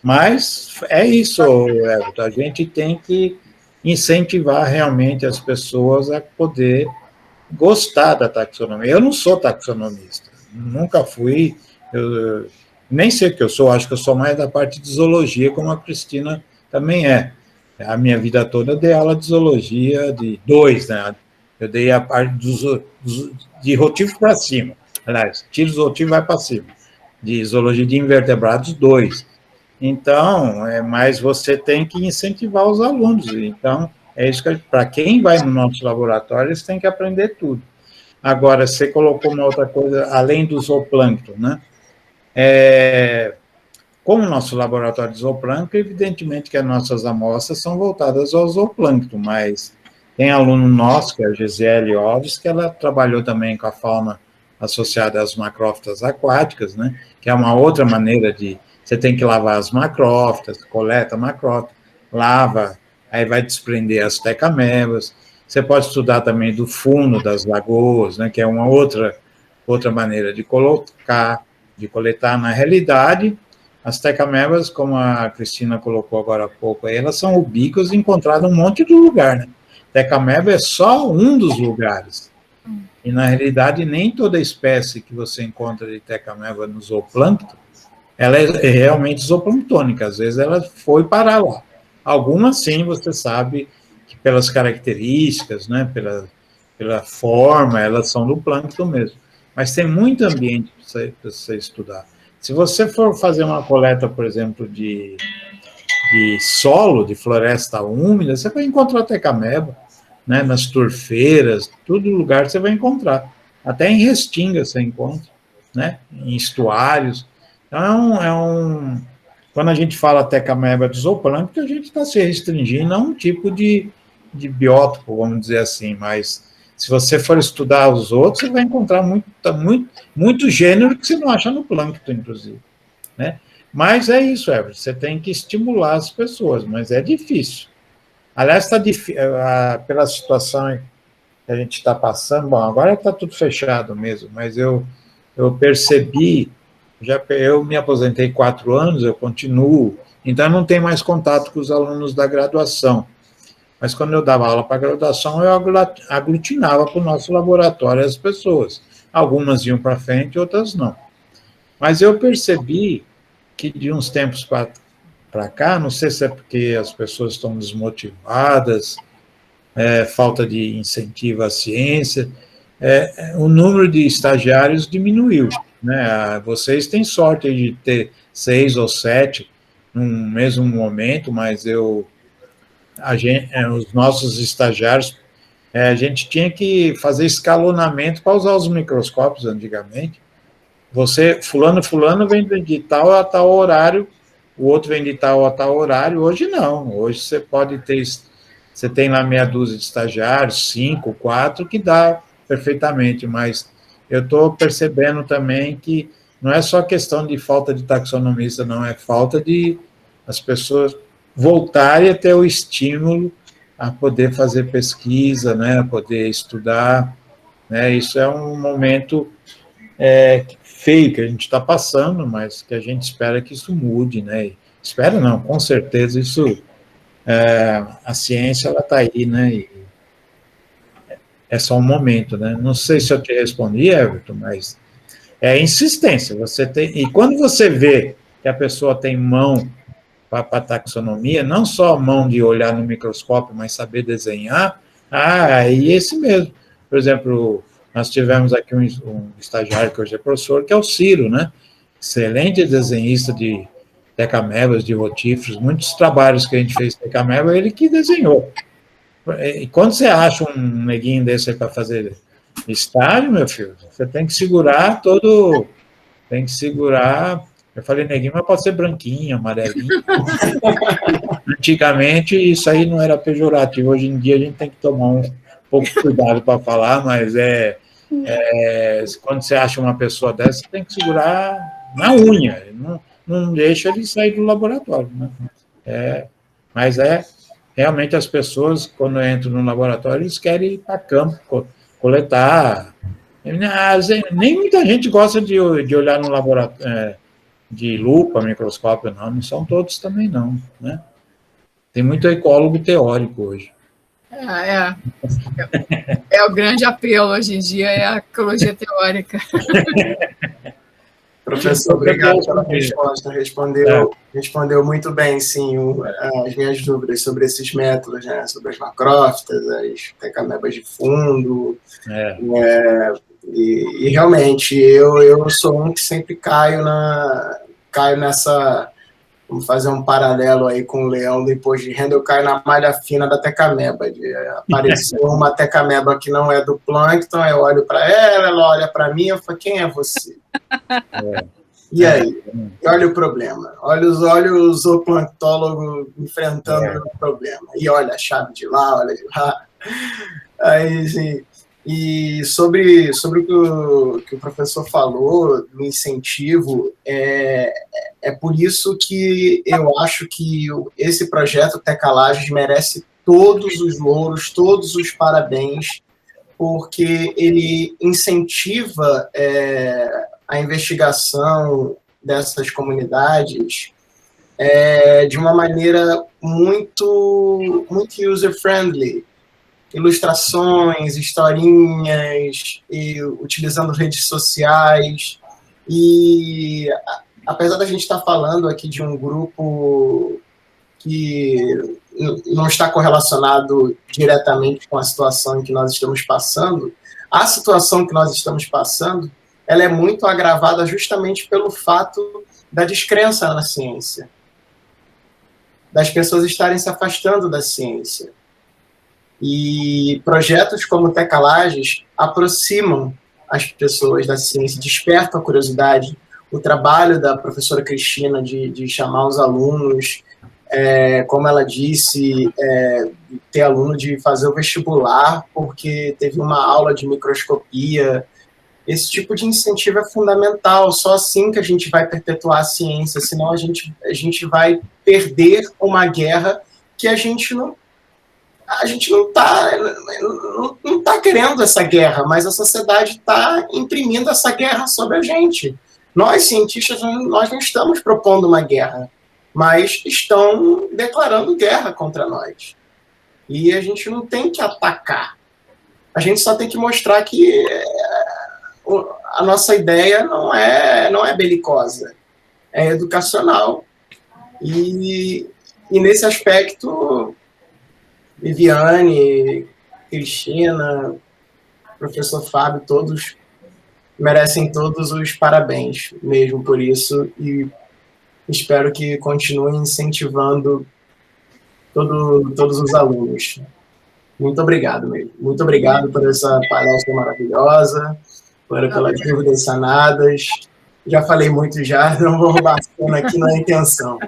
S3: Mas é isso, Everton, a gente tem que incentivar realmente as pessoas a poder gostar da taxonomia. Eu não sou taxonomista, nunca fui, nem sei o que eu sou, acho que eu sou mais da parte de zoologia, como a Cristina também é. A minha vida toda eu dei aula de zoologia de 2, né? Eu dei a parte de rotífero para cima. Aliás, tiro rotífero vai para cima. De zoologia de invertebrados, 2. Então, mas você tem que incentivar os alunos. Então, é isso que, para quem vai no nosso laboratório, eles têm que aprender tudo. Agora, você colocou uma outra coisa, além do zooplâncton, né? Como o nosso laboratório de zooplâncton, evidentemente que as nossas amostras são voltadas ao zooplâncton, mas tem aluno nosso, que é a Gisele Alves, que ela trabalhou também com a fauna associada às macrófitas aquáticas, né? Que é uma outra maneira de... Você tem que lavar as macrófitas, coleta a macrófita, lava, aí vai desprender as tecamebas. Você pode estudar também do fundo das lagoas, né? Que é uma outra maneira de coletar. Na realidade, as tecamebas, como a Cristina colocou agora há pouco, aí, elas são ubíquas e encontradas em um monte de lugar, né? Tecameba é só um dos lugares. E, na realidade, nem toda espécie que você encontra de tecameba no zooplâncton, ela é realmente zooplânctônica. Às vezes, ela foi parar lá. Algumas, sim, você sabe que pelas características, né, pela forma, elas são do plâncton mesmo. Mas tem muito ambiente para você estudar. Se você for fazer uma coleta, por exemplo, de solo, de floresta úmida, você vai encontrar tecameba, né, nas turfeiras, todo lugar você vai encontrar. Até em restinga você encontra, né, em estuários. Então, quando a gente fala tecameba de zooplâncton, a gente está se restringindo a um tipo de biótopo, vamos dizer assim, mas se você for estudar os outros, você vai encontrar muito gênero que você não acha no plâncton, inclusive, né? Mas é isso, Everton, você tem que estimular as pessoas, mas é difícil. Aliás, pela situação que a gente está passando, bom, agora está tudo fechado mesmo, mas eu percebi, eu me aposentei 4 anos, eu continuo, então não tenho mais contato com os alunos da graduação. Mas quando eu dava aula para graduação, eu aglutinava para o nosso laboratório as pessoas. Algumas iam para frente, outras não. Mas eu percebi que de uns tempos para cá, não sei se é porque as pessoas estão desmotivadas, falta de incentivo à ciência, o número de estagiários diminuiu, né? Vocês têm sorte de ter 6 ou 7 num mesmo momento, mas os nossos estagiários, a gente tinha que fazer escalonamento para usar os microscópios antigamente. Fulano vem de tal a tal horário, o outro vem de tal a tal horário. Hoje não, hoje você tem lá meia dúzia de estagiários, 5, 4, que dá perfeitamente, mas eu estou percebendo também que não é só questão de falta de taxonomista, não, é falta de as pessoas voltarem a ter o estímulo a poder fazer pesquisa, né, a poder estudar, né, isso é um momento feio que a gente está passando, mas que a gente espera que isso mude, né, espera não, com certeza isso, a ciência, ela está aí, né, e é só um momento, né, não sei se eu te respondi, Everton, mas é insistência, e quando você vê que a pessoa tem mão para taxonomia, não só a mão de olhar no microscópio, mas saber desenhar, e esse mesmo. Por exemplo, nós tivemos aqui um estagiário que hoje é professor, que é o Ciro, né? Excelente desenhista de tecamebas, de rotíferos, muitos trabalhos que a gente fez de tecameba, ele que desenhou. E quando você acha um neguinho desse aí para fazer estágio, meu filho, você tem que segurar eu falei neguinho, mas pode ser branquinho, amarelinho. Antigamente, isso aí não era pejorativo. Hoje em dia, a gente tem que tomar um pouco de cuidado para falar, mas quando você acha uma pessoa dessa, você tem que segurar na unha. Não deixa ele sair do laboratório. Né? Mas realmente as pessoas, quando entram no laboratório, eles querem ir para campo, coletar. Nem muita gente gosta de olhar no laboratório, de lupa, microscópio, não são todos também não, né? Tem muito ecólogo teórico hoje.
S2: É o grande apelo hoje em dia, é a ecologia teórica.
S5: Professor, obrigado pela resposta. Respondeu muito bem, sim, as minhas dúvidas sobre esses métodos, né? Sobre as macrófitas, as tecamebas de fundo. E realmente, eu sou um que sempre caio nessa... Vamos fazer um paralelo aí com o leão do imposto de renda, eu caio na malha fina da tecameba, de aparecer uma tecameba que não é do plâncton, eu olho para ela olha para mim, eu falo, quem é você? E aí? E olha o problema. Olha o zooplanctólogo enfrentando o problema. E olha a chave de lá, olha de lá. Aí, assim, e sobre o que o professor falou, do incentivo, é por isso que eu acho que esse projeto Tecalages merece todos os louros, todos os parabéns, porque ele incentiva a investigação dessas comunidades de uma maneira muito, muito user-friendly. Ilustrações, historinhas, e utilizando redes sociais. E apesar da gente estar falando aqui de um grupo que não está correlacionado diretamente com a situação em que nós estamos passando, a situação que nós estamos passando, ela é muito agravada justamente pelo fato da descrença na ciência, das pessoas estarem se afastando da ciência. E projetos como Tecalages aproximam as pessoas da ciência, despertam a curiosidade. O trabalho da professora Cristina de chamar os alunos, como ela disse, ter aluno de fazer o vestibular porque teve uma aula de microscopia. Esse tipo de incentivo é fundamental, só assim que a gente vai perpetuar a ciência, senão a gente vai perder uma guerra que a gente não está querendo essa guerra, mas a sociedade está imprimindo essa guerra sobre a gente. Nós, cientistas, nós não estamos propondo uma guerra, mas estão declarando guerra contra nós. E a gente não tem que atacar. A gente só tem que mostrar que a nossa ideia não é belicosa, é educacional. E nesse aspecto, Viviane, Cristina, professor Fábio, todos merecem todos os parabéns mesmo por isso, e espero que continuem incentivando todos os alunos. Muito obrigado mesmo. Muito obrigado por essa palestra maravilhosa, pelas dúvidas sanadas. Já falei muito já, não vou roubar a cena aqui, não é intenção.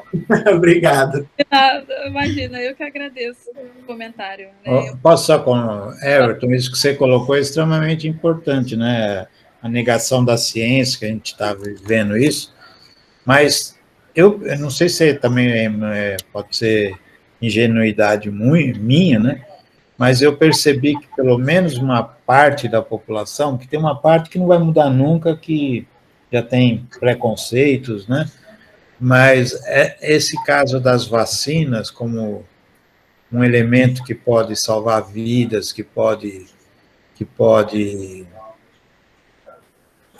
S5: Obrigado.
S1: Imagina, eu que agradeço o comentário. Né?
S3: Posso só com Everton, isso que você colocou é extremamente importante, né? A negação da ciência, que a gente está vivendo isso, mas eu não sei se também pode ser ingenuidade minha, né? Mas eu percebi que pelo menos uma parte da população, que tem uma parte que não vai mudar nunca, que já tem preconceitos, né? Mas esse caso das vacinas como um elemento que pode salvar vidas, que pode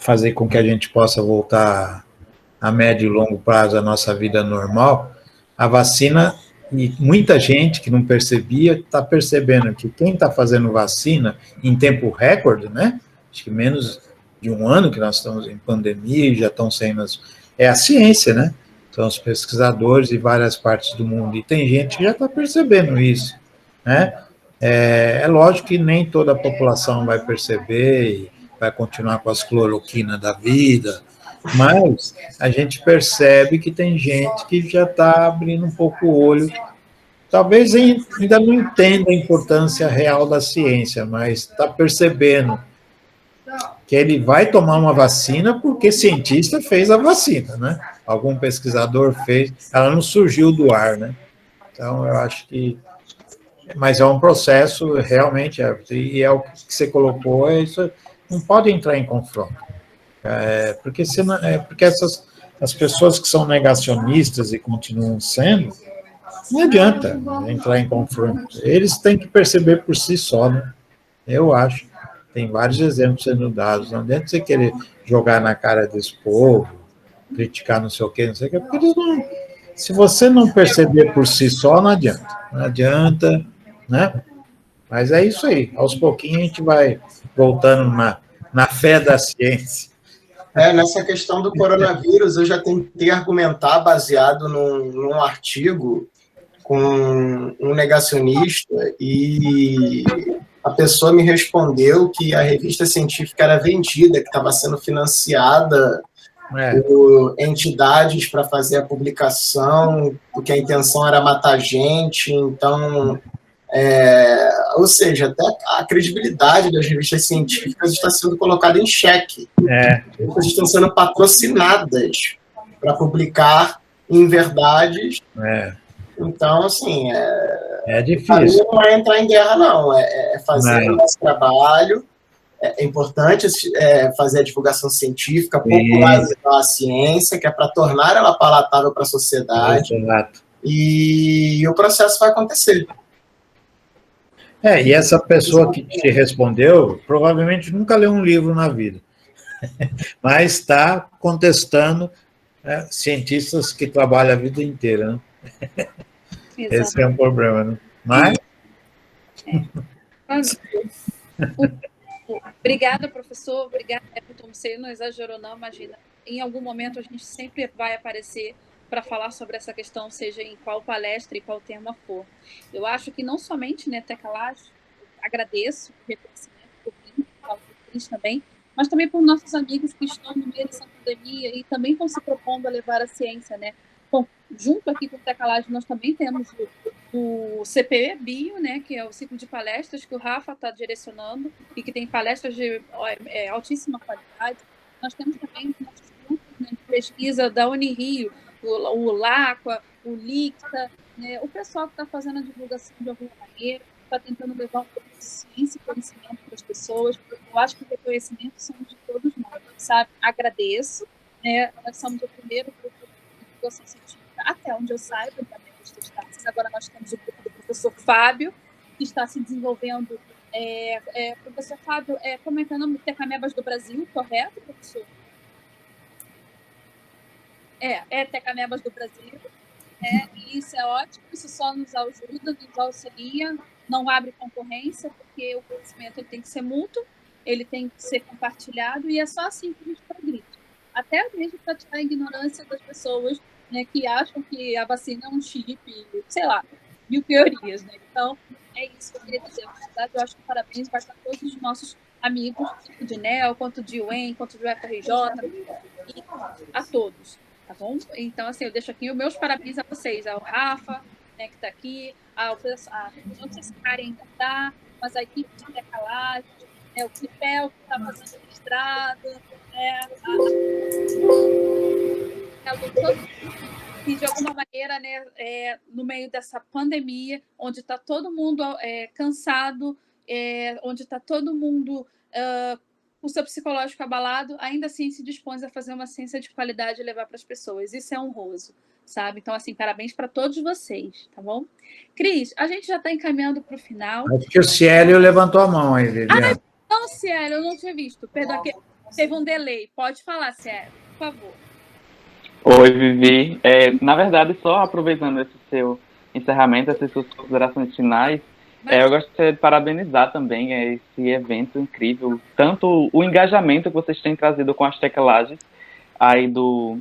S3: fazer com que a gente possa voltar a médio e longo prazo à nossa vida normal, a vacina, e muita gente que não percebia, está percebendo que quem está fazendo vacina em tempo recorde, né? Acho que menos de um ano que nós estamos em pandemia e já estão sendo... É a ciência, né? São os pesquisadores de várias partes do mundo, e tem gente que já está percebendo isso, né? É lógico que nem toda a população vai perceber e vai continuar com as cloroquinas da vida, mas a gente percebe que tem gente que já está abrindo um pouco o olho, talvez ainda não entenda a importância real da ciência, mas está percebendo que ele vai tomar uma vacina porque cientista fez a vacina, né? Algum pesquisador fez, ela não surgiu do ar, né? Então, eu acho que... Mas é um processo, realmente, e é o que você colocou, isso não pode entrar em confronto. Porque as pessoas que são negacionistas e continuam sendo, não adianta entrar em confronto. Eles têm que perceber por si só, né? Eu acho. Tem vários exemplos sendo dados. Não adianta você querer jogar na cara desse povo, criticar não sei o quê, porque eles não... Se você não perceber por si só, não adianta. Não adianta, né? Mas é isso aí. Aos pouquinhos a gente vai voltando na fé da ciência.
S5: Nessa questão do coronavírus, eu já tentei argumentar baseado num artigo com um negacionista, e a pessoa me respondeu que a revista científica era vendida, que estava sendo financiada por entidades para fazer a publicação, porque a intenção era matar gente. Então, ou seja, até a credibilidade das revistas científicas está sendo colocada em xeque. Elas estão sendo patrocinadas para publicar inverdades. Então, assim,
S3: é difícil.
S5: Não é entrar em guerra, não. É fazer o nosso trabalho. É importante fazer a divulgação científica, popularizar a ciência, que é para tornar ela palatável para a sociedade.
S3: Exato.
S5: E o processo vai acontecer.
S3: E essa pessoa que te respondeu, provavelmente nunca leu um livro na vida, mas está contestando cientistas que trabalham a vida inteira, né? Esse é um problema, né? Mas...
S1: Obrigada, professor. Obrigada, Everton. Você não exagerou, não, imagina. Em algum momento a gente sempre vai aparecer para falar sobre essa questão, seja em qual palestra e qual tema for. Eu acho que não somente, né, Tecalage, agradeço o reconhecimento por mim, falo por Cris também, mas também por nossos amigos que estão no meio dessa pandemia e também estão se propondo a levar a ciência, né? Bom, junto aqui com o Tecalage, nós também temos o CPE Bio, né, que é o ciclo de palestras que o Rafa está direcionando e que tem palestras de altíssima qualidade. Nós temos também nossos grupos, né, de pesquisa da Unirio, o LACUA, o LICTA, né, o pessoal que está fazendo a divulgação de alguma maneira, está tentando levar um pouco de ciência e conhecimento para as pessoas. Eu acho que o reconhecimento são de todos nós, sabe? Agradeço, né? Nós somos o primeiro grupo de divulgação científica, até onde eu saiba, também dos testes. Agora nós temos o grupo do professor Fábio, que está se desenvolvendo. Professor Fábio, como é que é o nome? Tecamebas do Brasil, correto, professor? Tecamebas do Brasil. E isso é ótimo, isso só nos ajuda, nos auxilia, não abre concorrência, porque o conhecimento ele tem que ser mútuo, ele tem que ser compartilhado, e é só assim que a gente progride. Até mesmo para tirar a ignorância das pessoas, né, que acham que a vacina é um chip, sei lá, mil teorias, né? Então, é isso que eu queria dizer. Na verdade, eu acho que parabéns para todos os nossos amigos, tanto de NEL, quanto de UEM, quanto do FRJ, e a todos. Tá bom? Então, assim, eu deixo aqui os meus parabéns a vocês, ao Rafa, né, que está aqui, não sei se a Karen ainda está, mas a equipe de Tecalage, o Cipel, que está fazendo mestrado, e de alguma maneira, né, no meio dessa pandemia, onde está todo mundo cansado, onde está todo mundo o seu psicológico abalado, ainda assim se dispõe a fazer uma ciência de qualidade e levar para as pessoas. Isso é honroso, sabe? Então, assim, parabéns para todos vocês, tá bom? Cris, a gente já está encaminhando para o final.
S3: Acho que o Ciélio levantou a mão aí, Viviane.
S1: Não, Ciélio, eu não tinha visto. Perdão, teve um delay. Pode falar, Ciélio, por favor.
S6: Oi, Vivi. Na verdade, só aproveitando esse seu encerramento, essas suas considerações finais, eu gostaria de parabenizar também esse evento incrível, tanto o engajamento que vocês têm trazido com as teclagens, aí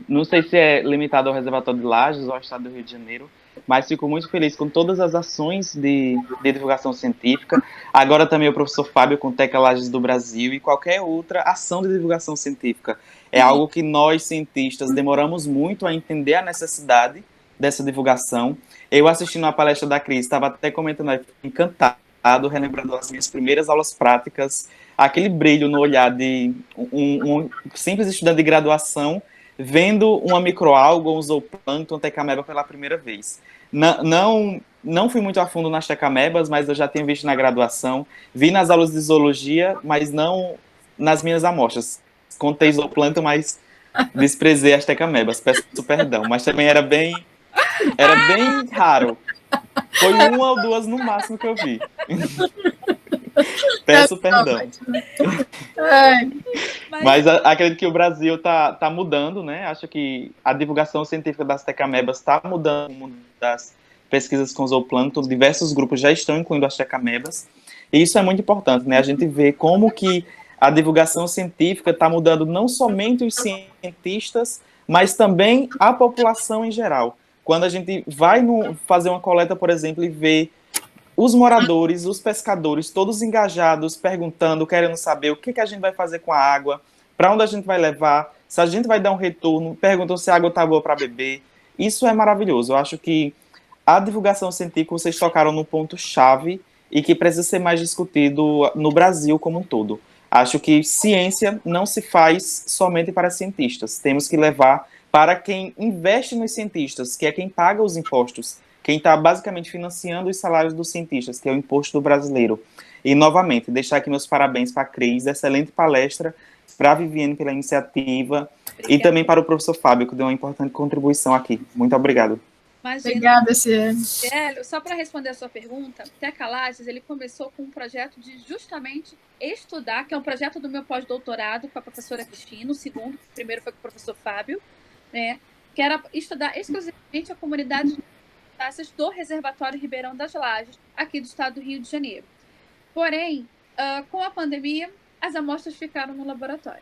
S6: não sei se é limitado ao Reservatório de Lages ou ao Estado do Rio de Janeiro, mas fico muito feliz com todas as ações de divulgação científica, agora também o professor Fábio com Teclages do Brasil e qualquer outra ação de divulgação científica. É algo que nós, cientistas, demoramos muito a entender a necessidade dessa divulgação. Eu assistindo a palestra da Cris, estava até comentando aí, encantado, relembrando as minhas primeiras aulas práticas, aquele brilho no olhar de um simples estudante de graduação, vendo uma microalga, um zooplâncton, tecameba pela primeira vez. Não fui muito a fundo nas tecamebas, mas eu já tinha visto na graduação, vi nas aulas de zoologia, mas não nas minhas amostras. Contei zooplâncton, mas desprezei as tecamebas, peço perdão, mas também era bem raro. Foi uma ou duas no máximo que eu vi. Peço perdão. Mas acredito que o Brasil está mudando, né? Acho que a divulgação científica das tecamebas está mudando o mundo das pesquisas com zooplâncton. Diversos grupos já estão incluindo as tecamebas. E isso é muito importante, né? A gente vê como que a divulgação científica está mudando não somente os cientistas, mas também a população em geral. Quando a gente vai fazer uma coleta, por exemplo, e vê os moradores, os pescadores, todos engajados, perguntando, querendo saber o que a gente vai fazer com a água, para onde a gente vai levar, se a gente vai dar um retorno, perguntam se a água está boa para beber. Isso é maravilhoso. Eu acho que a divulgação científica, vocês tocaram no ponto-chave e que precisa ser mais discutido no Brasil como um todo. Acho que ciência não se faz somente para cientistas. Temos que levar para quem investe nos cientistas, que é quem paga os impostos, quem está basicamente financiando os salários dos cientistas, que é o imposto brasileiro. E, novamente, deixar aqui meus parabéns para a Cris, excelente palestra, para a Viviane pela iniciativa, e também para o professor Fábio, que deu uma importante contribuição aqui. Muito obrigado.
S1: Imagina.
S2: Obrigada, Ciélio.
S1: Só para responder a sua pergunta, Tecalages, ele começou com um projeto de justamente estudar, que é um projeto do meu pós-doutorado com a professora Cristina, o segundo, o primeiro foi com o professor Fábio, né, que era estudar exclusivamente a comunidade cetáceas do reservatório Ribeirão das Lajes, aqui do estado do Rio de Janeiro. Porém, com a pandemia, as amostras ficaram no laboratório.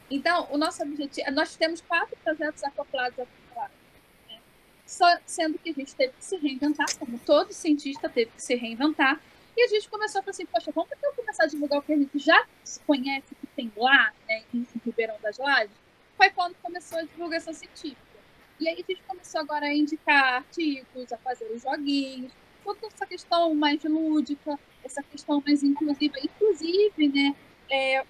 S1: Então, o nosso objetivo, nós temos 4 projetos acoplados à Tecalage, né? Só sendo que a gente teve que se reinventar, como todo cientista teve que se reinventar, e a gente começou a falar assim, poxa, vamos então começar a divulgar o que a gente já conhece, que tem lá, né, em Ribeirão das Lajes. Foi quando começou a divulgação científica. E aí a gente começou agora a indicar artigos, a fazer os joguinhos, toda essa questão mais lúdica, essa questão mais inclusiva, inclusive, né,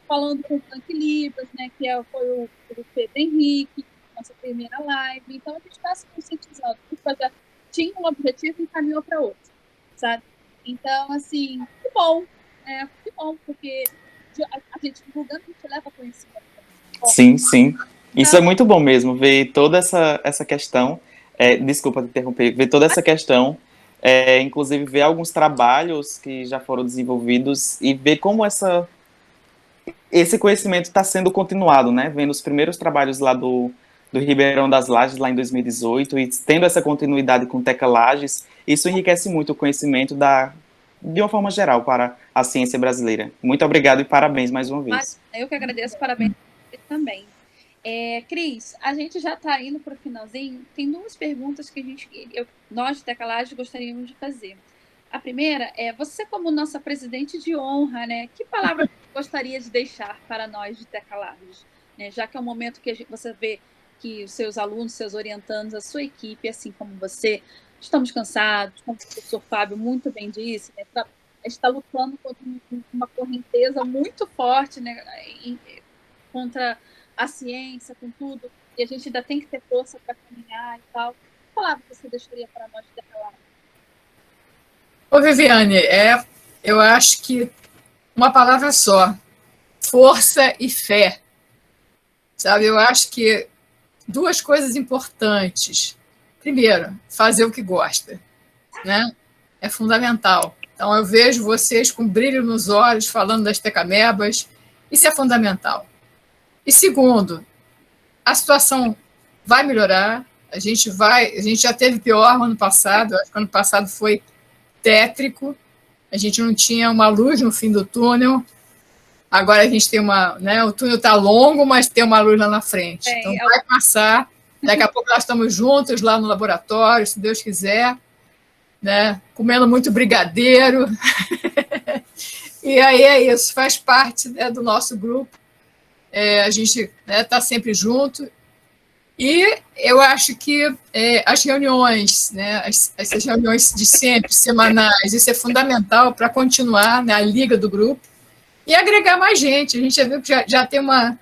S1: falando com o Frank Libras, né, que foi o Pedro Henrique, nossa primeira live. Então, a gente está se conscientizando. O projeto tinha um objetivo e encaminhou para outro, sabe? Então, assim, que bom, porque a gente divulgando, a gente leva conhecimento.
S6: Sim, sim. Isso é muito bom mesmo, ver toda essa questão, desculpa te interromper, ver toda essa questão, inclusive ver alguns trabalhos que já foram desenvolvidos e ver como esse conhecimento está sendo continuado, né? Vendo os primeiros trabalhos lá do Ribeirão das Lajes, lá em 2018, e tendo essa continuidade com Tecalages, isso enriquece muito o conhecimento de uma forma geral para a ciência brasileira. Muito obrigado e parabéns mais uma vez.
S1: Eu que agradeço, parabéns também. Cris, a gente já está indo para o finalzinho. Tem 2 perguntas que nós de Tecalages gostaríamos de fazer. A primeira é, você como nossa presidente de honra, né, que palavra gostaria de deixar para nós de Tecalages? Né, já que é um momento que você vê que os seus alunos, seus orientandos, a sua equipe, assim como você, estamos cansados, como o professor Fábio muito bem disse, né, está lutando contra uma correnteza muito forte, né, contra a ciência, com tudo, e a gente ainda tem que ter força para caminhar e tal. Que palavra você deixaria para nós de Tecalages?
S2: Ô, Viviane, eu acho que uma palavra só, força e fé. Sabe, eu acho que 2 coisas importantes. Primeiro, fazer o que gosta, né? É fundamental. Então, eu vejo vocês com brilho nos olhos falando das tecamebas, isso é fundamental. E segundo, a situação vai melhorar, a gente já teve pior no ano passado, acho que ano passado foi tétrico, a gente não tinha uma luz no fim do túnel, agora a gente tem o túnel está longo, mas tem uma luz lá na frente, então vai passar, daqui a pouco nós estamos juntos lá no laboratório, se Deus quiser, né, comendo muito brigadeiro, e aí é isso, faz parte, né, do nosso grupo, a gente está sempre junto. E eu acho que as reuniões, né, essas reuniões de sempre, semanais, isso é fundamental para continuar, né, a liga do grupo e agregar mais gente. A gente já viu que já tem uma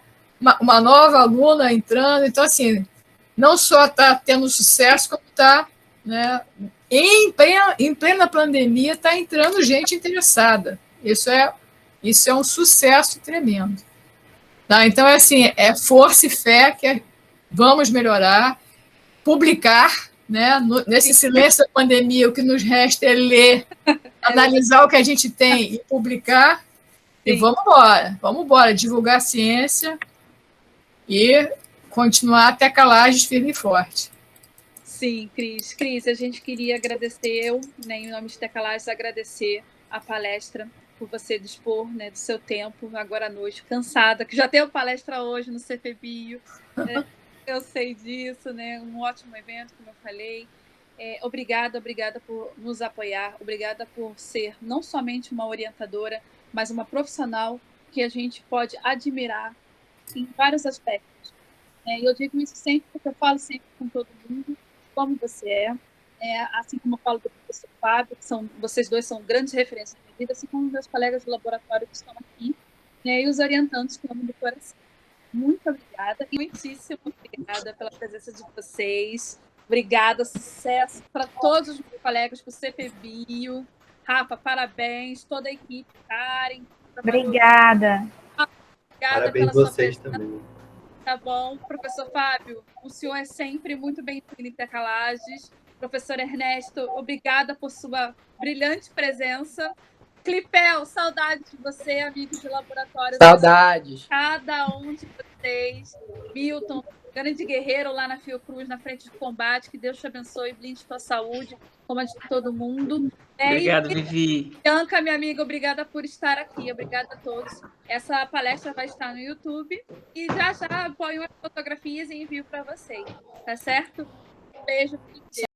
S2: nova aluna entrando, então, assim, não só está tendo sucesso, como está, né, em plena pandemia, está entrando gente interessada. Isso é um sucesso tremendo. Tá? Então, assim, é força e fé que vamos melhorar, publicar, né? Nesse silêncio da pandemia, o que nos resta é ler, analisar o que a gente tem e publicar. E vamos embora, divulgar a ciência e continuar até Tecalages firme e forte.
S1: Sim, Cris. Cris, a gente queria agradecer, né, em nome de Tecalages, agradecer a palestra, por você dispor, né, do seu tempo agora à noite, cansada, que já teve palestra hoje no CFBio, né? Eu sei disso, né? Um ótimo evento, como eu falei. Obrigada por nos apoiar, obrigada por ser não somente uma orientadora, mas uma profissional que a gente pode admirar em vários aspectos. E eu digo isso sempre, porque eu falo sempre com todo mundo, como você assim como eu falo do professor Fábio, vocês 2 são grandes referências na minha vida, assim como meus colegas do laboratório que estão aqui, né, e os orientantes que amam do coração. Muito obrigada, e muitíssimo obrigada pela presença de vocês. Obrigada, sucesso para todos os meus colegas, para o CFBio. Rafa, parabéns, toda a equipe, Karen.
S7: Obrigada.
S8: Parabéns vocês também.
S1: Tá bom, professor Fábio, o senhor é sempre muito bem-vindo em Tecalages. Professor Ernesto, obrigada por sua brilhante presença. Clipel, saudades de você, amigos de laboratório.
S8: Saudades.
S1: Cada um de vocês. Milton, grande guerreiro lá na Fiocruz, na frente de combate. Que Deus te abençoe, blinde tua saúde, como a de todo mundo.
S9: Obrigado, Vivi.
S1: Bianca, minha amiga, obrigada por estar aqui. Obrigada a todos. Essa palestra vai estar no YouTube e já ponho as fotografias e envio para vocês. Tá certo? Um beijo.